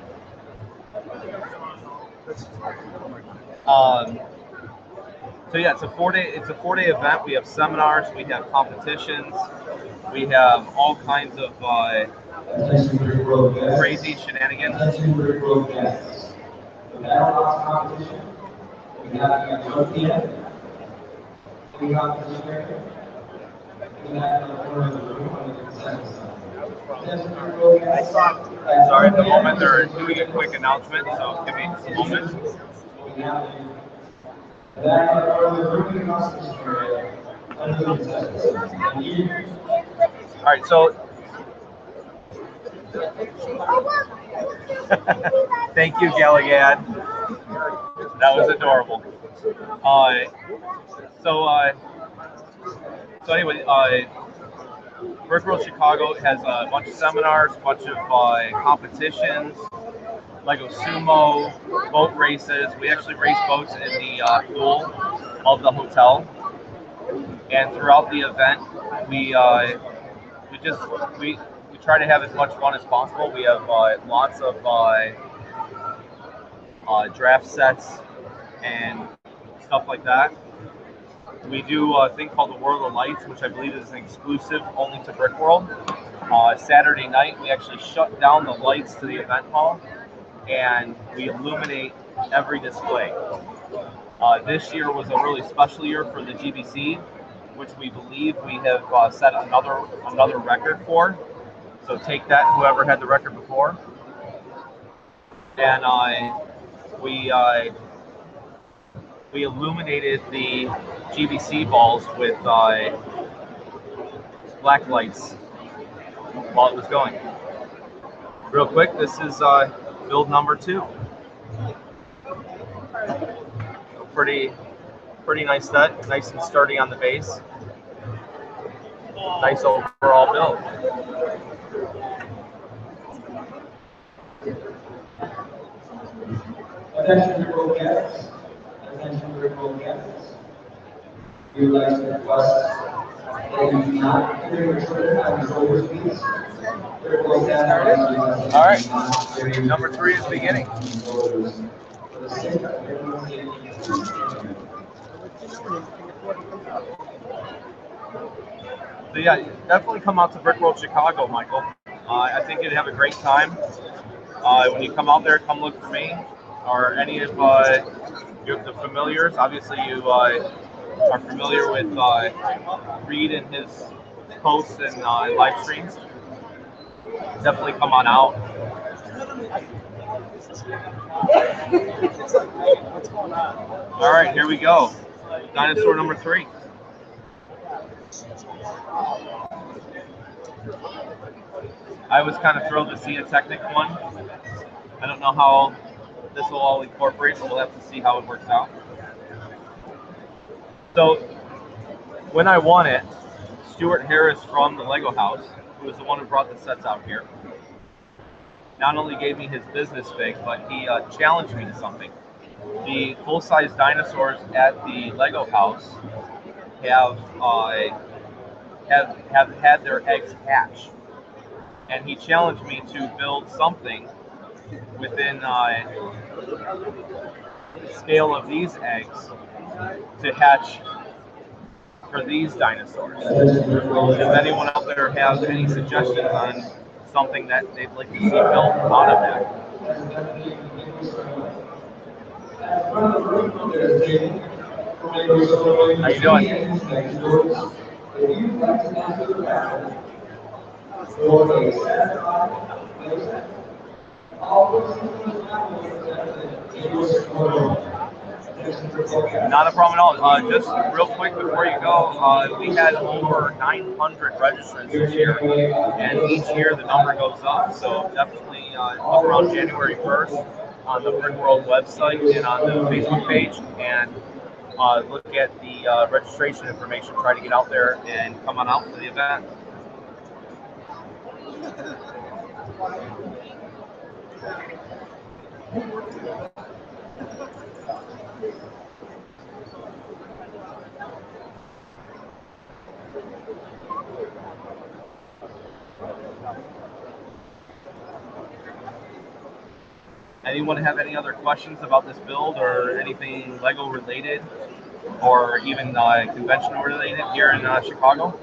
So yeah, it's a 4-day event. We have seminars, we have competitions, we have all kinds of crazy shenanigans. Sorry, at the moment they're doing a quick announcement, so give me a moment. All right, so thank you, Galagad. That was adorable. So anyway, Brickworld Chicago has a bunch of seminars, a bunch of competitions, Lego sumo, boat races. We actually race boats in the pool of the hotel, and throughout the event, we try to have as much fun as possible. We have lots of draft sets and stuff like that. We do a thing called the World of Lights, which I believe is an exclusive only to Brickworld. Saturday night, we actually shut down the lights to the event hall, and we illuminate every display. This year was a really special year for the GBC, which we believe we have set another record for. So take that, whoever had the record before. And we illuminated the GBC balls with black lights while it was going. Real quick, this is build number 2. Pretty nice set, nice and sturdy on the base. Nice overall build. Attention Brickworld guests. Attention Brickworld guests. We would like to request that you do not clear your children on your shoulders, please. Brickworld guests. All right, number 3 is beginning. So yeah, definitely come out to Brickworld Chicago, Michael. I think you'd have a great time. When you come out there, come look for me or any of the familiars. Obviously, you are familiar with Reed and his posts and live streams. Definitely come on out. All right, here we go. Dinosaur number 3. I was kind of thrilled to see a Technic one. I don't know how this will all incorporate, but we'll have to see how it works out. So when I won it, Stuart Harris from the Lego House, who was the one who brought the sets out here, not only gave me his business fig, but he challenged me to something. The full-size dinosaurs at the Lego House have had their eggs hatch, and he challenged me to build something within the scale of these eggs to hatch for these dinosaurs. Does anyone out there have any suggestions on something that they'd like to see built out of that? How you doing? Not a problem at all. Just real quick before you go, we had over 900 registrants this year, and each year the number goes up. So definitely look around January 1st on the Brickworld website and on the Facebook page, and look at the registration information. Try to get out there and come on out to the event. Anyone have any other questions about this build or anything Lego related or even conventional related here in Chicago?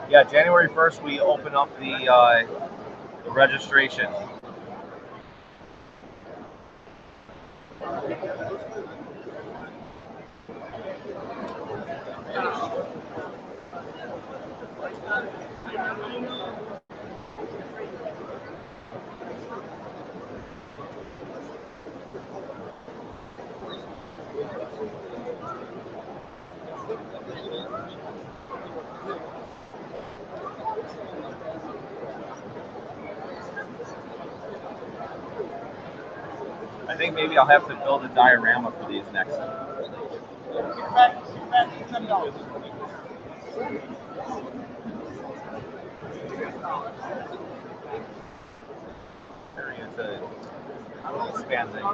Yeah, January 1st we open up the registration. think maybe I'll have to build a diorama for these next. Area to expand things.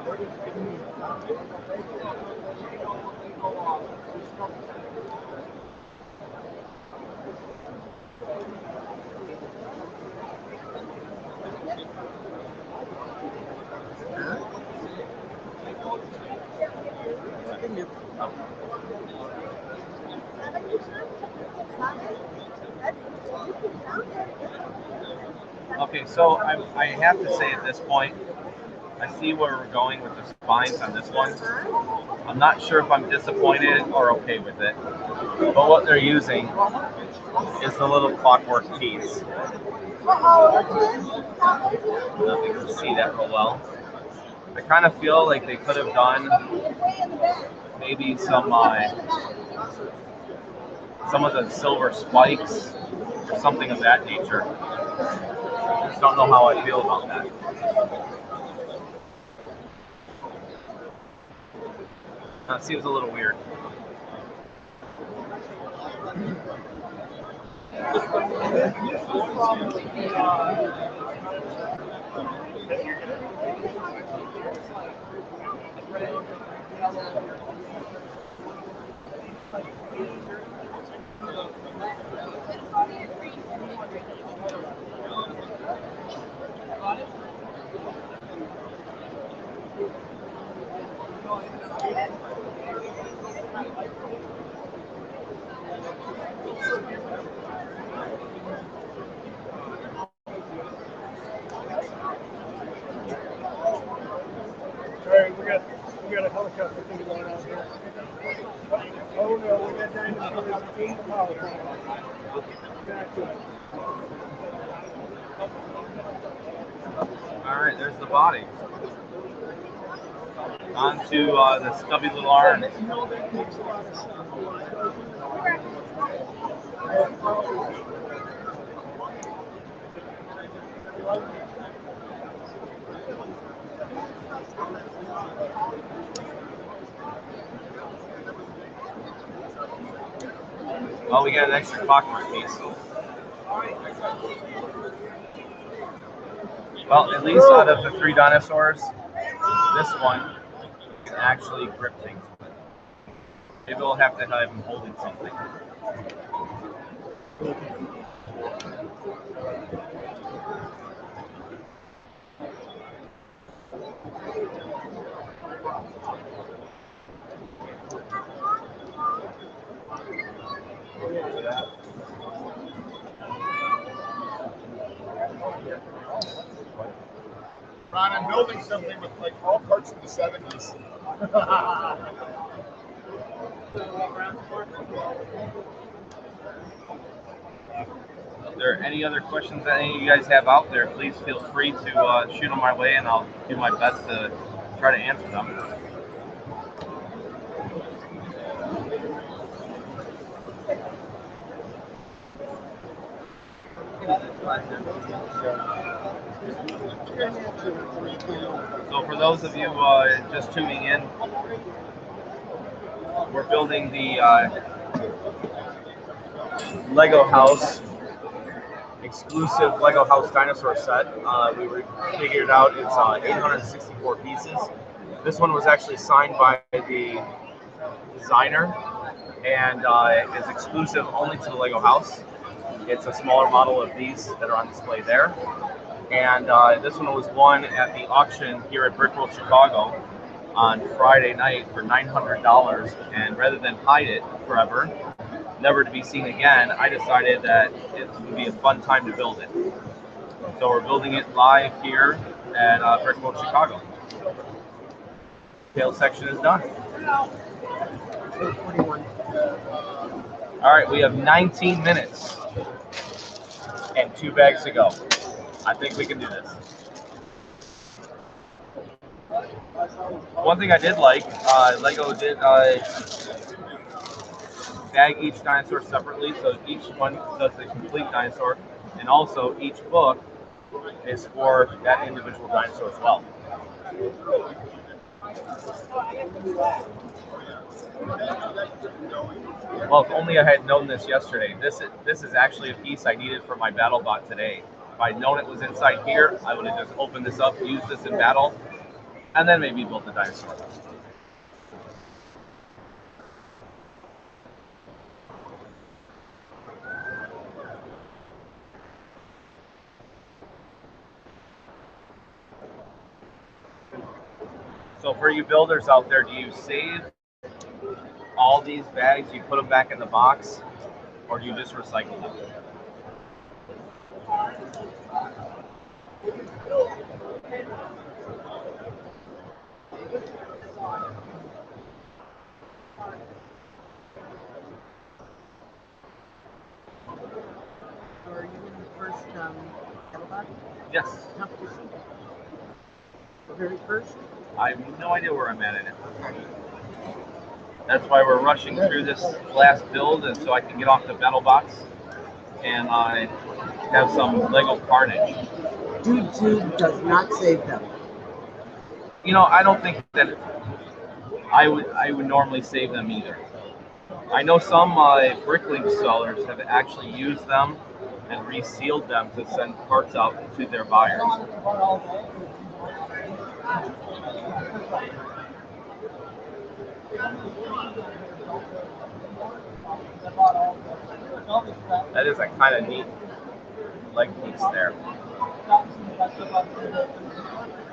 Okay, so I have to say at this point, I see where we're going with the spines on this one. I'm not sure if I'm disappointed or okay with it, but what they're using is the little clockwork piece. I don't think you can see that real well. I kind of feel like they could have done maybe some of the silver spikes or something of that nature. I just don't know how I feel about that. It seems a little weird. Alright, we got a helicopter thing going on here. Oh no, we got dinosaurs in the power plant. Back to it. All right, there's the body. On to the stubby little arm. Oh, we got an extra clockwork piece. Well, at least out of the 3 dinosaurs, this one can actually grip things. Maybe we'll have to have him holding something. Ron, I'm building something with like all parts of the 70s. If there are any other questions that any of you guys have out there, please feel free to shoot them my way, and I'll do my best to try to answer them. So for those of you just tuning in, we're building the Lego house, exclusive Lego house dinosaur set. We figured out it's 864 pieces. This one was actually signed by the designer and is exclusive only to the Lego house. It's a smaller model of these that are on display there. And this one was won at the auction here at Brickworld Chicago on Friday night for $900. And rather than hide it forever, never to be seen again, I decided that it would be a fun time to build it. So we're building it live here at Brickworld Chicago. Tail section is done. 8:41. All right, we have 19 minutes and 2 bags to go. I think we can do this. One thing I did like, Lego did bag each dinosaur separately, so each one does the complete dinosaur, and also each book is for that individual dinosaur as well. Well, if only I had known this yesterday. This is actually a piece I needed for my battle bot today. If I'd known it was inside here, I would have just opened this up, used this in battle, and then maybe built the dinosaur. So for you builders out there, do you save all these bags, you put them back in the box, or do you just recycle them? So are you in the first catalog Yes. competition? The very first? I have no idea where I'm at in it. That's why we're rushing through this last build, and so I can get off the battle box and I have some Lego carnage. Dude does not save them. You know, I don't think that I would normally save them either. I know some Brickworld sellers have actually used them and resealed them to send parts out to their buyers. That is a kind of neat leg piece there.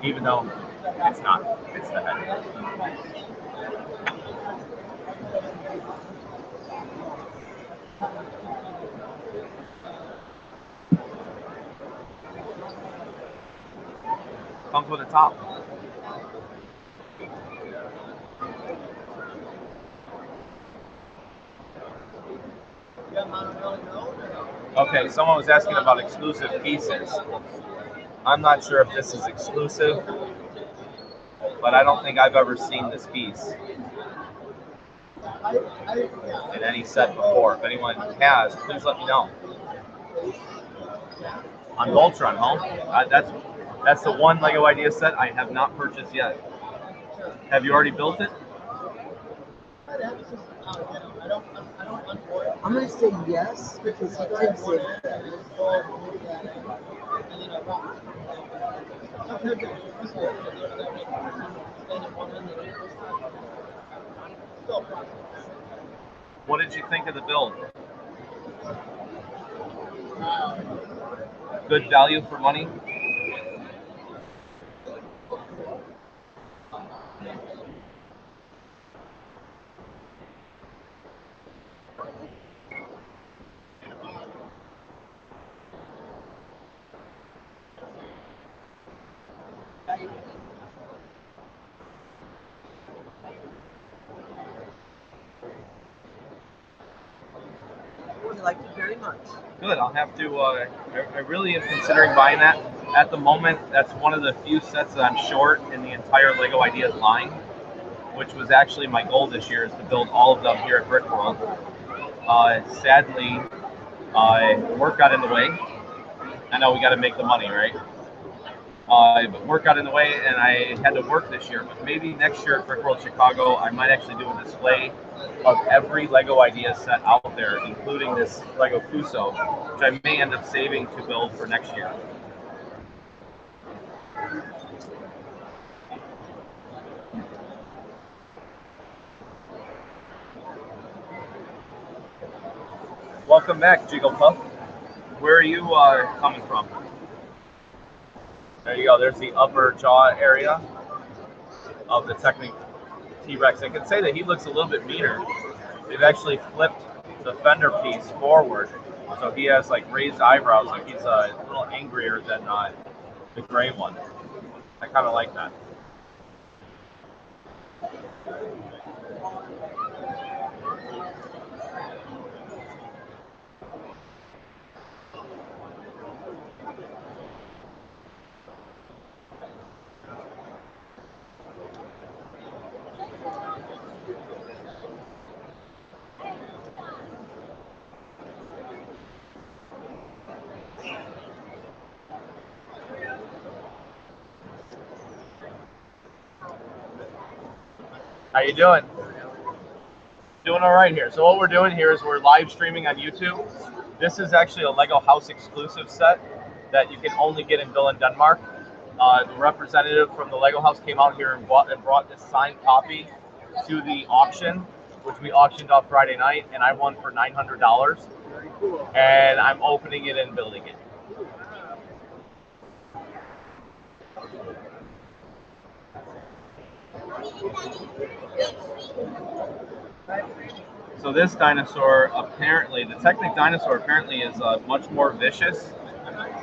Even though it's not, it's the head. Comes with a top. Okay, someone was asking about exclusive pieces. I'm not sure if this is exclusive, but I don't think I've ever seen this piece in any set before. If anyone has, please let me know. On Voltron, huh? That's the one Lego Idea set I have not purchased yet. Have you already built it? I'm going to say yes because he did save them. What did you think of the build? Good value for money? We liked it very much. Good. I'll have to. I really am considering buying that. At the moment, that's one of the few sets that I'm short in the entire Lego Ideas line, which was actually my goal this year, is to build all of them here at Brickworld. Sadly, work got in the way. I know we got to make the money, right? But work got in the way, and I had to work this year. But maybe next year at Brickworld Chicago, I might actually do a display of every Lego Idea set out there, including this Lego CUUSOO, which I may end up saving to build for next year. Welcome back, Jigglepuff. Where are you coming from? There you go. There's the upper jaw area of the Technic T-Rex. I can say that he looks a little bit meaner. They've actually flipped the fender piece forward, so he has like raised eyebrows, like he's a little angrier than the gray one. I kind of like that. How you doing? Doing all right here. So what we're doing here is we're live streaming on YouTube. This is actually a Lego House exclusive set that you can only get in Billund, Denmark. The representative from the Lego House came out here and brought this signed copy to the auction, which we auctioned off Friday night, and I won for $900. Very cool. And I'm opening it and building it. So this dinosaur, apparently, the Technic dinosaur apparently is much more vicious,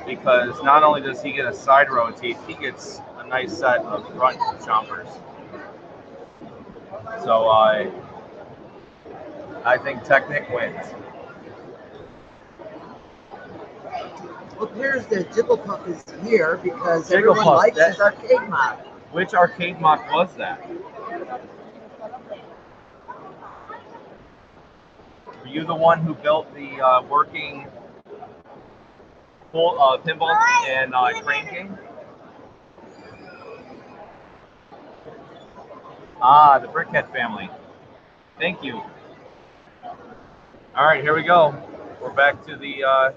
because not only does he get a side row of teeth, he gets a nice set of front chompers. So I think Technic wins. Well, appears that Jigglypuff is here because everyone likes his arcade mod. Which arcade mod was that? Were you the one who built the working full pinball and crane game? Ah, the Brickhead family. Thank you. All right, here we go. We're back to the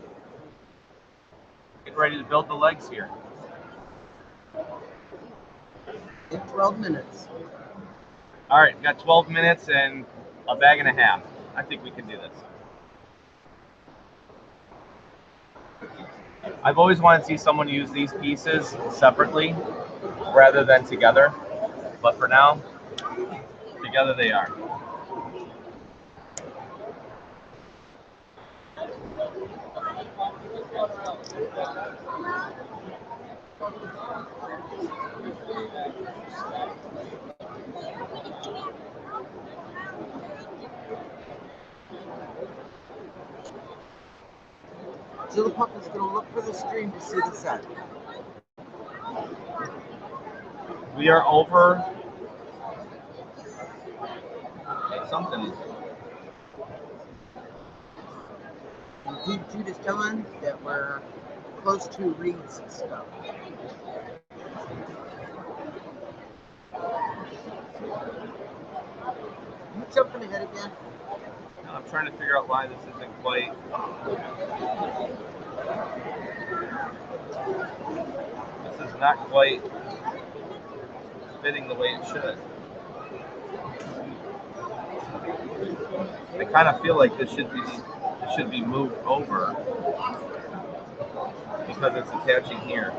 getting ready to build the legs here. In 12 minutes. All right, got 12 minutes and a bag and a half. I think we can do this. I've always wanted to see someone use these pieces separately rather than together, but for now, together they are. Jigglypuff is going to look for the stream to see the set. We are over something. Jude is telling that we're close to reeds and stuff. You jumping ahead again? I'm trying to figure out why this isn't quite. This is not quite fitting the way it should. I kind of feel like this should be moved over because it's attaching here.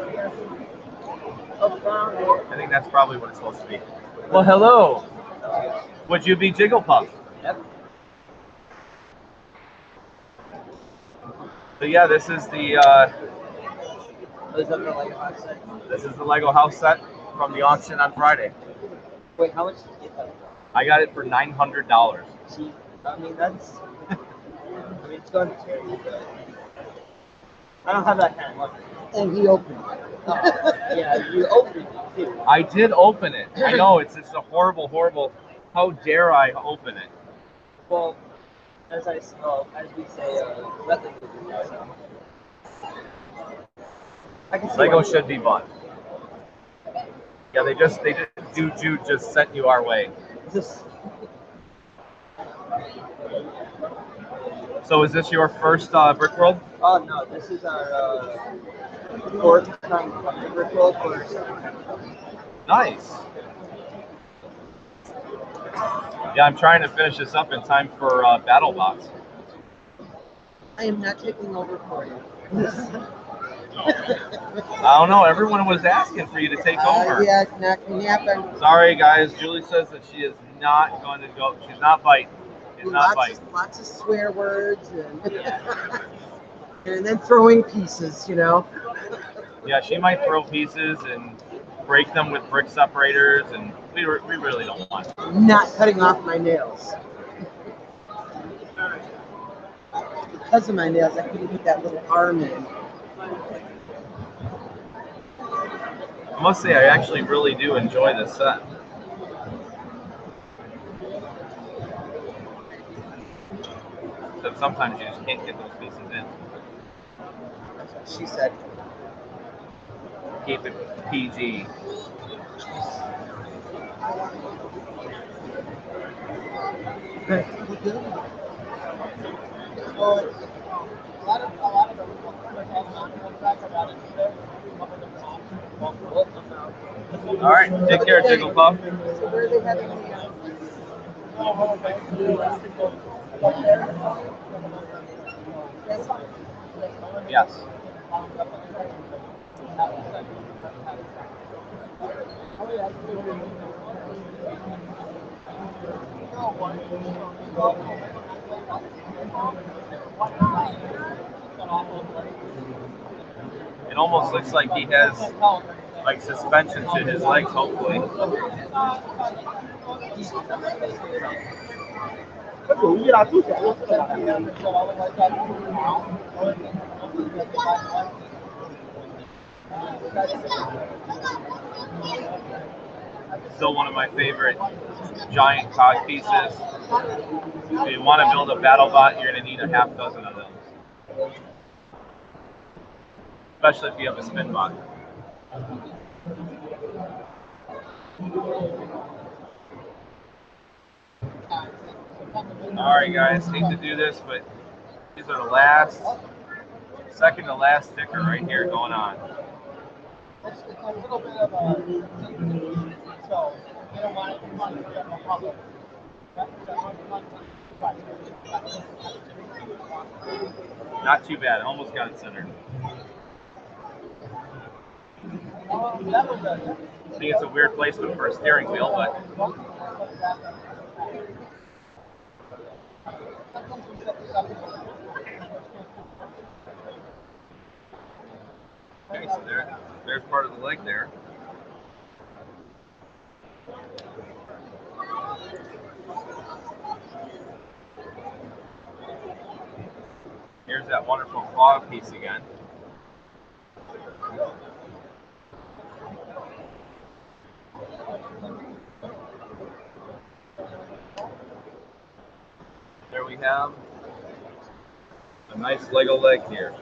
I think that's probably what it's supposed to be. Well, hello. Would you be Jigglypuff? Yep. So yeah, this is the this is the Lego house set from the auction on Friday. Wait, how much did you get that for? I got it for $900. See, I mean, that's. I mean, it's going to scare you, but. I don't have that kind of money. And he opened it. Oh, yeah, you opened it too. I did open it. I know, it's a horrible, horrible. How dare I open it? Well, as we say, let them do it. I can see Lego why. should be bought. Yeah, they just Jude just sent you our way. Just, So is this your first Brickworld? oh no, this is our fourth time coming to Brickworld for. Nice. Yeah, I'm trying to finish this up in time for BattleBots. I am not taking over for you. I don't know. Everyone was asking for you to take over. Yeah, it's not going to happen. Sorry, guys. Julie says that she is not going to go. She's not biting. She's not biting. Lots of swear words and, and then throwing pieces, you know. Yeah, she might throw pieces and break them with brick separators, and we really don't want to. Not cutting off my nails. Because of my nails, I couldn't get that little arm in. I must say, I actually really do enjoy this set. Except sometimes you just can't get those pieces in. That's what she said. Keep it PG. All right, take care, Jigglypuff. So where are they having the? Yes. It almost looks like he has like suspension to his legs, hopefully. Still one of my favorite giant cog pieces. If you want to build a battle bot, you're going to need a half dozen of those. Especially if you have a spin bot. Alright guys, hate to do this, but these are the second to last sticker right here going on. It's a little bit of a so you don't want to get the public. Not too bad, almost got it centered. I think it's a weird placement for a steering wheel, but okay, so there's part of the leg there. Here's that wonderful claw piece again. There we have a nice Lego leg here.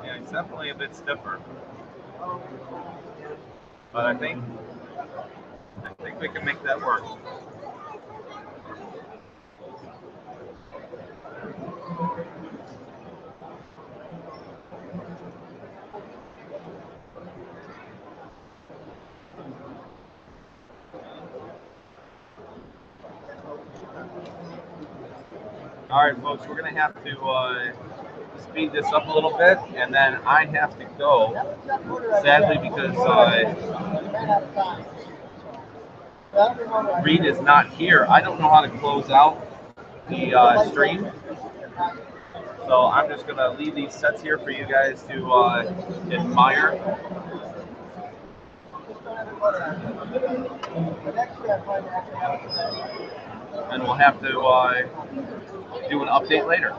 Yeah, it's definitely a bit stiffer. But I think we can make that work. All right, folks, we're going to have to speed this up a little bit, and then I have to go, sadly, because Reed is not here. I don't know how to close out the stream, so I'm just going to leave these sets here for you guys to admire. And we'll have to do an update later.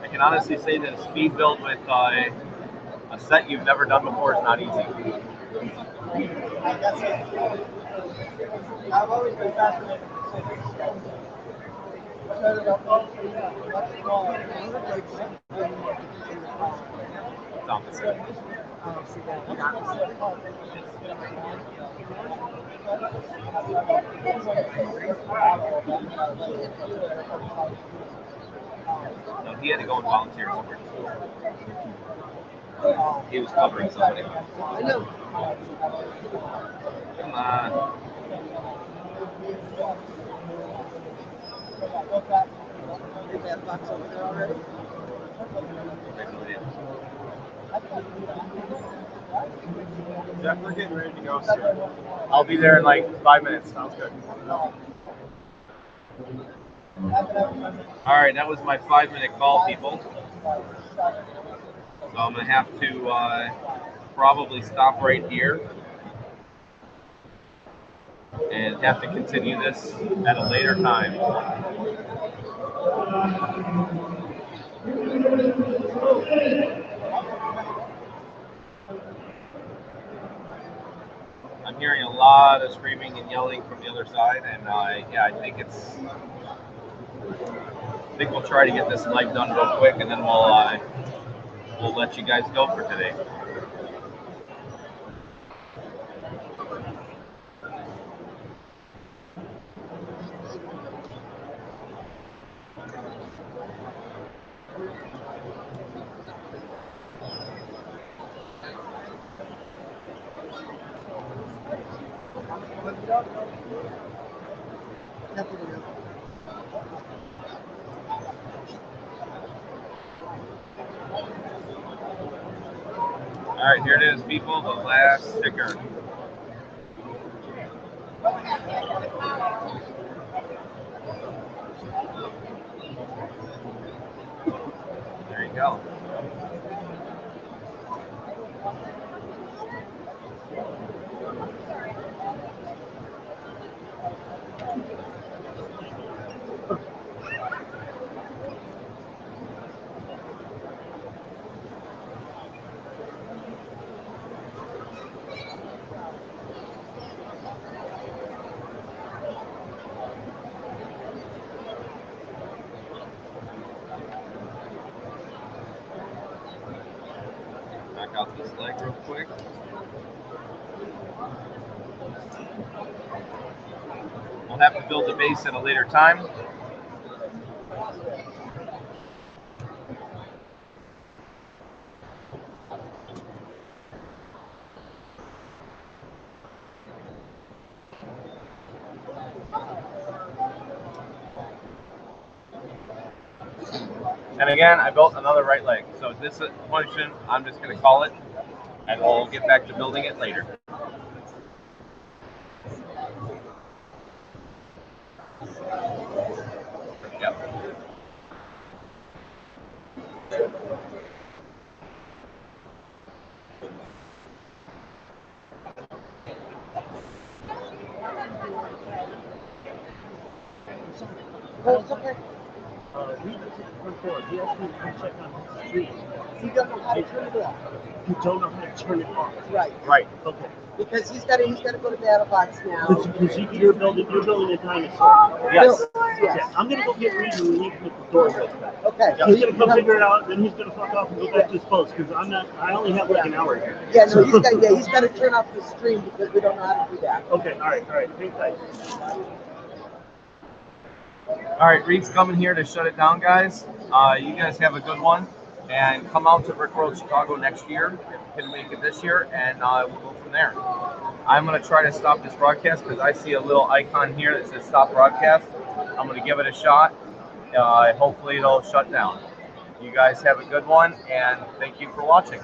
I can honestly say that a speed build with a set you've never done before is not easy. I've always been fascinated with cities. It's opposite. No, he had to go and volunteer somewhere. He was covering somebody. I know. Come on. Is that box over there already? Jeff, we're getting ready to go soon. I'll be there in like 5 minutes. Sounds good. All right, that was my 5-minute call, people. So I'm going to have to probably stop right here. and have to continue this at a later time. I'm hearing a lot of screaming and yelling from the other side, and yeah, I think we'll try to get this live done real quick, and then we'll let you guys go for today. All right, here it is, people, the last sticker. There you go. Back out this leg real quick. We'll have to build the base at a later time. And again, I built another right leg. So this function, I'm just going to call it, and we'll get back to building it later. Yep. Oh, it's okay. He lives at the front door. He asked me to come check on the street. You don't know how to turn it off. You don't know how to turn it off. Right. Right. Okay. Because he's got to go to battle box now. Because you're building a dinosaur. Yes. Yes. Yeah, I'm gonna go get Reed and leave him at the door right back. Okay. He's gonna come figure it out, then he's gonna fuck off and go back to his post because I only have like an hour here. Yeah, no, he's got to turn off the stream because we don't know how to do that. Okay, all right, hang tight. All right, Reed's coming here to shut it down, guys. You guys have a good one, and come out to Brickworld Chicago next year. Can make it this year, and we'll go from there. I'm going to try to stop this broadcast because I see a little icon here that says stop broadcast. I'm going to give it a shot. Hopefully it'll shut down. You guys have a good one, and thank you for watching.